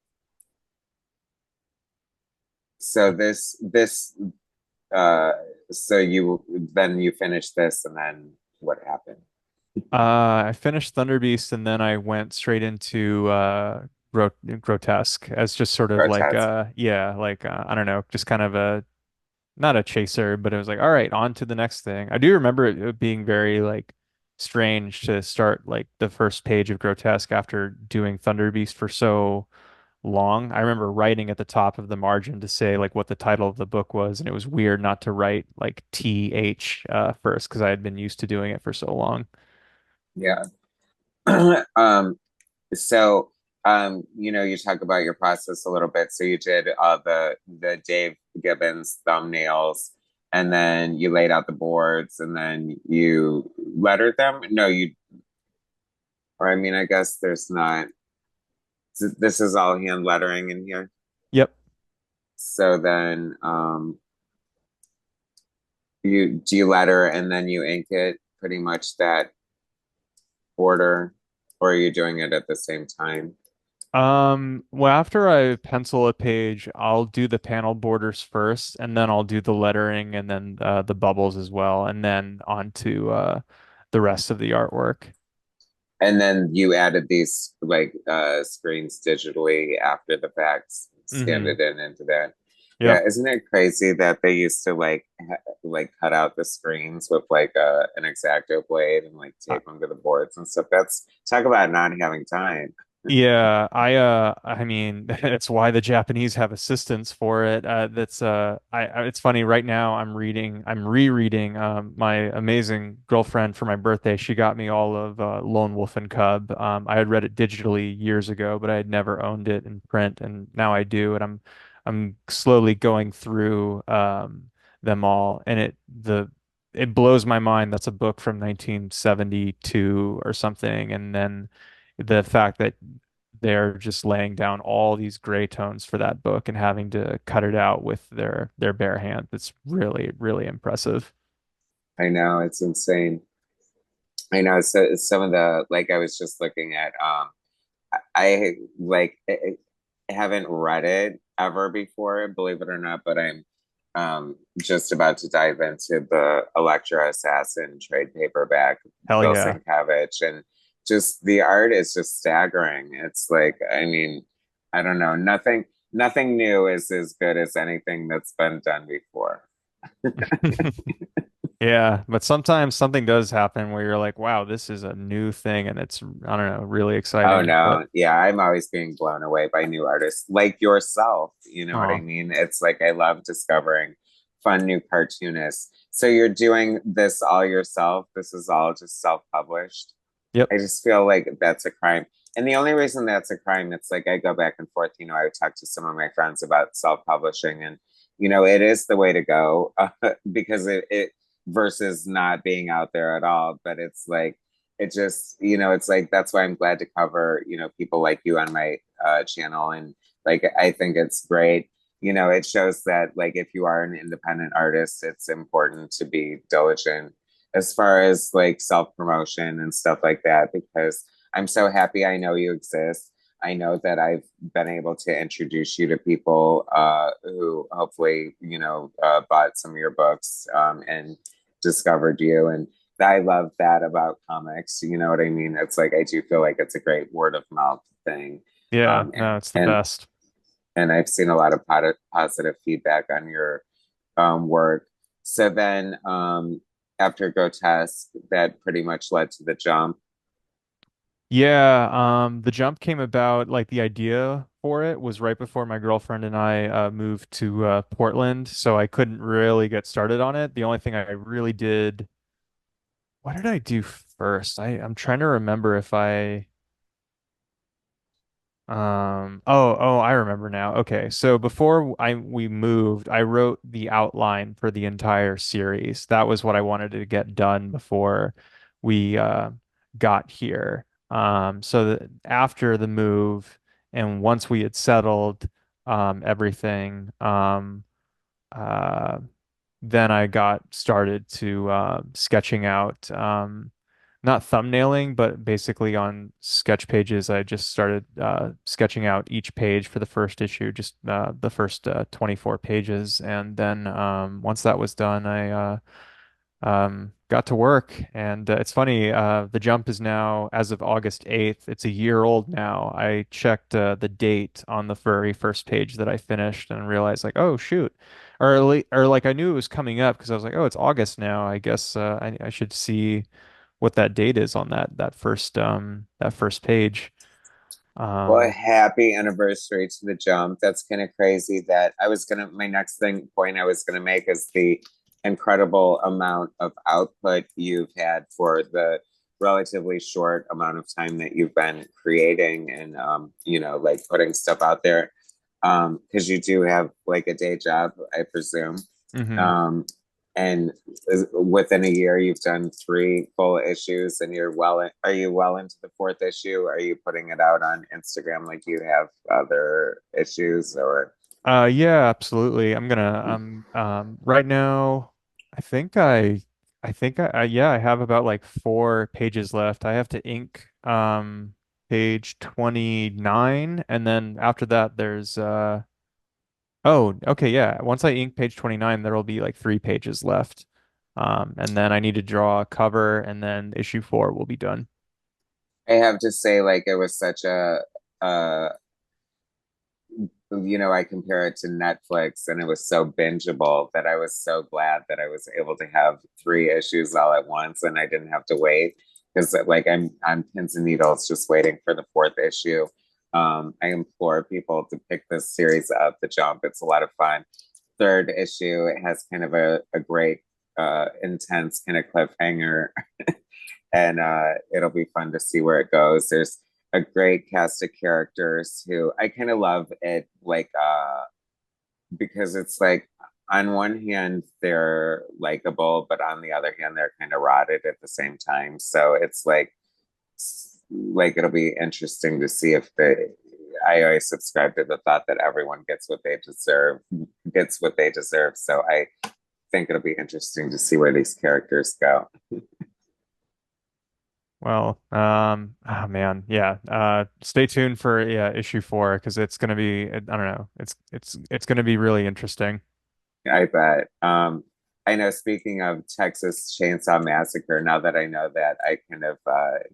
[SPEAKER 2] so this uh so you finished this and then what happened?
[SPEAKER 1] I finished Thunder Beast and then I went straight into Grotesque as just sort of like
[SPEAKER 2] Grotesque.
[SPEAKER 1] yeah, like I don't know, just kind of a not a chaser, but it was like, all right, on to the next thing. I do remember it being very like strange to start like the first page of Grotesque after doing Thunder Beast for so long. I remember writing at the top of the margin to say like what the title of the book was, and it was weird not to write like TH first because I had been used to doing it for so long.
[SPEAKER 2] Yeah. So, you talk about your process a little bit. So you did the Dave Gibbons thumbnails, and then you laid out the boards, and then you lettered them. No, or I mean, I guess there's not. This is all hand lettering in here.
[SPEAKER 1] Yep.
[SPEAKER 2] So then, you do you letter and then you ink it pretty much that order, or are you doing it at the same time?
[SPEAKER 1] Well, after I pencil a page, I'll do the panel borders first, and then I'll do the lettering and then the bubbles as well, and then on to the rest of the artwork.
[SPEAKER 2] And then you added these like screens digitally after the fact, scanned
[SPEAKER 1] Hmm.
[SPEAKER 2] it in into that. Yeah,
[SPEAKER 1] Yep.
[SPEAKER 2] isn't it crazy that they used to like cut out the screens with like an X-Acto blade and like tape them to the boards and stuff? That's talk about not having time.
[SPEAKER 1] Yeah, I mean it's why the Japanese have assistants for it. That's it's funny right now I'm rereading my amazing girlfriend for my birthday. She got me all of Lone Wolf and Cub. I had read it digitally years ago, but I had never owned it in print, and now I do, and I'm slowly going through them all, and it blows my mind. That's a book from 1972 or something, and then the fact that they're just laying down all these gray tones for that book and having to cut it out with their bare hands. It's really, really impressive.
[SPEAKER 2] I know it's insane. I know. So some of the like I was just looking at. I like haven't read it ever before, believe it or not, but I'm just about to dive into the Electra Assassin trade paperback,
[SPEAKER 1] Hell
[SPEAKER 2] Bill
[SPEAKER 1] yeah.
[SPEAKER 2] Sienkiewicz, and just the art is just staggering. It's like, I mean, I don't know, nothing new is as good as anything that's been done before.
[SPEAKER 1] Yeah, but sometimes something does happen where you're like, wow, this is a new thing and it's, I don't know, really
[SPEAKER 2] Oh
[SPEAKER 1] exciting. But
[SPEAKER 2] no, yeah, I'm always being blown away by new artists like yourself. You know what I
[SPEAKER 1] oh,
[SPEAKER 2] mean? It's like I love discovering fun new cartoonists. So you're doing this all yourself? This is all just self-published?
[SPEAKER 1] yep.
[SPEAKER 2] I just feel like that's a crime. And the only reason that's a crime, it's like I go back and forth. I would talk to some of my friends about self-publishing, and it is the way to go because it versus not being out there at all. But it's like it just, it's like that's why I'm glad to cover, people like you on my channel, and like I think it's great. It shows that like if you are an independent artist, it's important to be diligent as far as like self promotion and stuff like that, because I'm so happy I know you exist. I know that I've been able to introduce you to people who hopefully, bought some of your books and discovered you. And I love that about comics. You know what I mean? It's like I do feel like it's a great word of mouth thing.
[SPEAKER 1] Yeah,
[SPEAKER 2] Um,
[SPEAKER 1] no, it's the
[SPEAKER 2] and
[SPEAKER 1] best.
[SPEAKER 2] and I've seen a lot of positive feedback on your work. So then, after Grotesque, that pretty much led to the jump.
[SPEAKER 1] Yeah, the jump came about like the idea for it was right before my girlfriend and I moved to Portland, so I couldn't really get started on it. The only thing I really did, what did I do first? I'm trying to remember if I I remember now. Okay. So before we moved, I wrote the outline for the entire series. That was what I wanted to get done before we got here. So that after the move and once we had settled everything, uh then I got started to sketching out not thumbnailing, but basically on sketch pages, I just started sketching out each page for the first issue, just the first 24 pages. And then once that was done, I got to work. And it's funny, the jump is now, as of August 8th, it's a year old now. I checked the date on the very first page that I finished and realized, like, oh, shoot. Or like I knew it was coming up because I was like, oh, it's August now. I guess I should see what that date is on that first page.
[SPEAKER 2] Well,
[SPEAKER 1] Um,
[SPEAKER 2] happy anniversary to the jump. That's kind of crazy that my next point I was gonna make is the incredible amount of output you've had for the relatively short amount of time that you've been creating and, like putting stuff out there. Because you do have like a day job, I presume.
[SPEAKER 1] mhm.
[SPEAKER 2] Um, and within a year, you've done three full issues, and are you well into the fourth issue? Are you putting it out on Instagram like you have other issues, or?
[SPEAKER 1] Yeah, absolutely. Right now, I think yeah, I have about like 4 pages left. I have to ink page 29, and then after that there's oh, okay, yeah. Once I ink page 29, there'll be like 3 pages left. And then I need to draw a cover, and then issue 4 will be done.
[SPEAKER 2] I have to say, like, it was such uh, I compare it to Netflix, and it was so bingeable that I was so glad that I was able to have three issues all at once, and I didn't have to wait because, like, I'm on pins and needles just waiting for the fourth issue. I implore people to pick this series up, The Jump. It's a lot of fun. Third issue, it has kind of a great, intense kind of cliffhanger, and it'll be fun to see where it goes. There's a great cast of characters who I kind of love it, like because it's like on one hand they're likable, but on the other hand they're kind of rotted at the same time. So it's like it'll be interesting to see if the I always subscribe to the thought that everyone gets what they deserve. So I think it'll be interesting to see where these characters go.
[SPEAKER 1] Well, oh man, yeah. Stay tuned for yeah issue 4 because it's gonna be I don't know, it's gonna be really interesting.
[SPEAKER 2] I bet. I know. Speaking of Texas Chainsaw Massacre, now that I know that, I kind of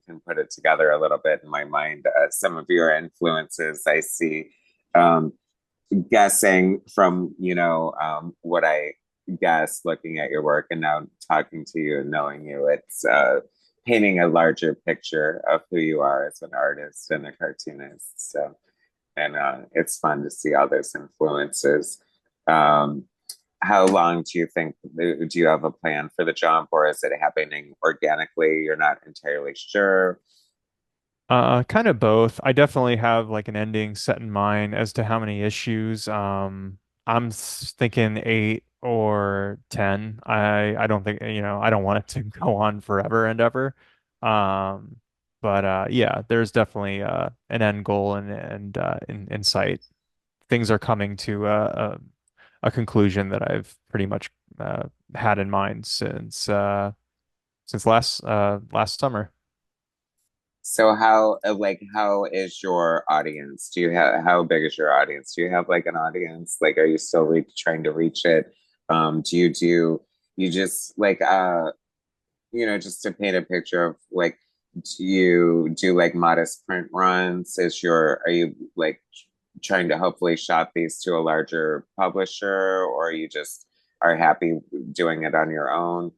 [SPEAKER 2] can put it together a little bit in my mind. Some of your influences I see, um, guessing from what I guess looking at your work and now talking to you and knowing you, it's painting a larger picture of who you are as an artist and a cartoonist. So, and it's fun to see all those influences. Um, how long do you think, do you have a plan for the jump, or is it happening organically? You're not entirely sure.
[SPEAKER 1] Kind of both. I definitely have like an ending set in mind as to how many issues. Thinking 8 or 10. I don't think, I don't want it to go on forever and ever. But yeah, there's definitely an end goal and in sight. Things are coming to a conclusion that I've pretty much had in mind since last summer.
[SPEAKER 2] So how is your audience? How big is your audience? Do you have like an audience? Like, are you still trying to reach it? Do you just like just to paint a picture of like, do you do like modest print runs? Are you like trying to hopefully shop these to a larger publisher, or you just are happy doing it on your own?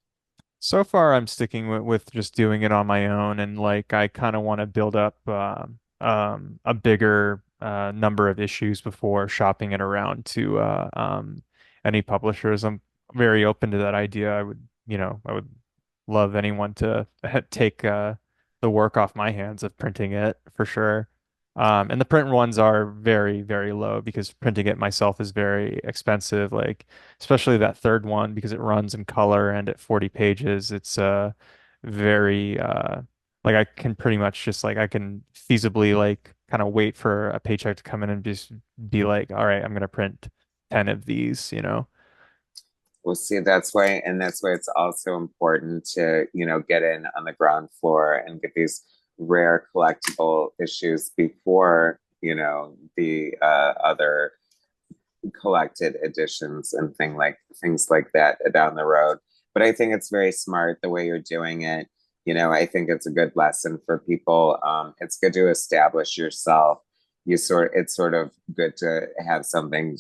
[SPEAKER 1] So far, I'm sticking with just doing it on my own, and like I kind of want to build up a bigger number of issues before shopping it around to any publishers. I'm very open to that idea. I would love anyone to take the work off my hands of printing it for sure. And the print ones are very, very low because printing it myself is very expensive. Like especially that third one because it runs in color and at 40 pages, it's very like I can pretty much just like I can feasibly like kind of wait for a paycheck to come in and just be like, all right, I'm gonna print 10 of these.
[SPEAKER 2] Well, see, that's why it's also important to, get in on the ground floor and get these rare collectible issues before, the other collected editions and things like that down the road. But I think it's very smart the way you're doing it. I think it's a good lesson for people. It's good to establish yourself. It's sort of good to have something,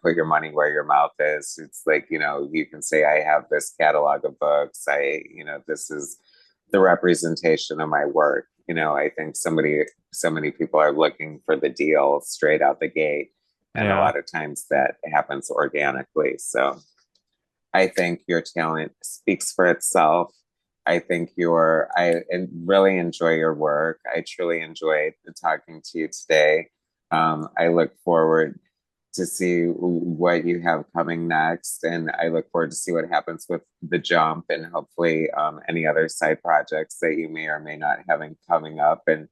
[SPEAKER 2] put your money where your mouth is. It's like, you can say, I have this catalog of books. This is the representation of my work. I think so many people are looking for the deal straight out the gate, and a
[SPEAKER 1] Yeah.
[SPEAKER 2] lot of times that happens organically. So I think your talent speaks for itself. I really enjoy your work. I truly enjoyed talking to you today. I look forward to see what you have coming next, and I look forward to see what happens with the jump and hopefully any other side projects that you may or may not having coming up. And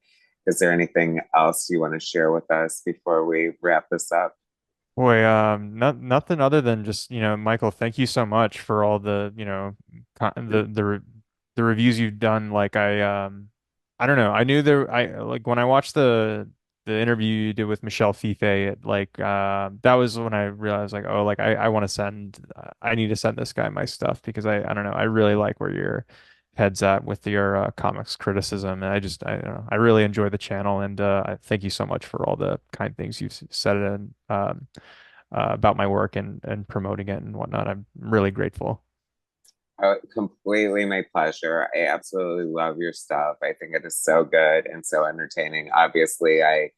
[SPEAKER 2] is there anything else you want to share with us before we wrap this up?
[SPEAKER 1] Boy, nothing other than just, Michael, thank you so much for all the, the reviews you've done. Like I don't know. I knew there I like when I watched the interview you did with Michelle Fife, that was when I realized like, oh, like I want to I need to send this guy my stuff because I don't know. I really like where your head's at with your comics criticism. And I don't know. I really enjoy the channel and I thank you so much for all the kind things you've said and about my work and promoting it and whatnot. I'm really grateful.
[SPEAKER 2] Completely my pleasure. I absolutely love your stuff. I think it is so good and so entertaining. Obviously, I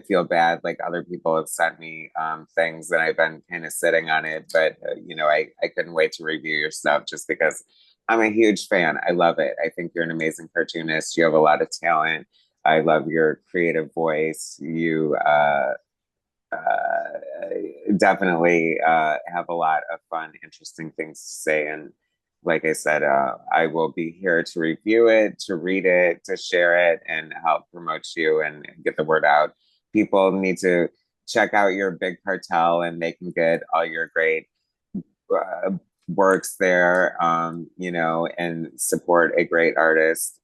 [SPEAKER 2] feel bad. Like other people have sent me things and I've been kind of sitting on it, but I couldn't wait to review your stuff just because I'm a huge fan. I love it. I think you're an amazing cartoonist. You have a lot of talent. I love your creative voice. You definitely have a lot of fun, interesting things to say. And like I said, I will be here to review it, to read it, to share it, and help promote you and get the word out. People need to check out your big cartel, and they can get all your great uh, works there, and support a great artist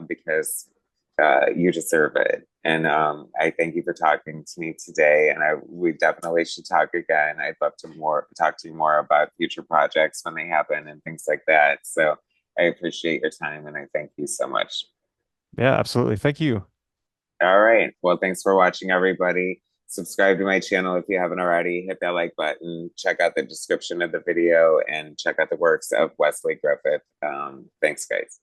[SPEAKER 2] because you deserve it. And I thank you for talking to me today. And we definitely should talk again. I'd love to talk to you more about future projects when they happen and things like that. So I appreciate your time and I thank you so much.
[SPEAKER 1] Yeah, absolutely. Thank you.
[SPEAKER 2] All right. Well, thanks for watching, everybody. Subscribe to my channel if you haven't already. Hit that like button. Check out the description of the video and check out the works of Wesley Griffith. Thanks, guys.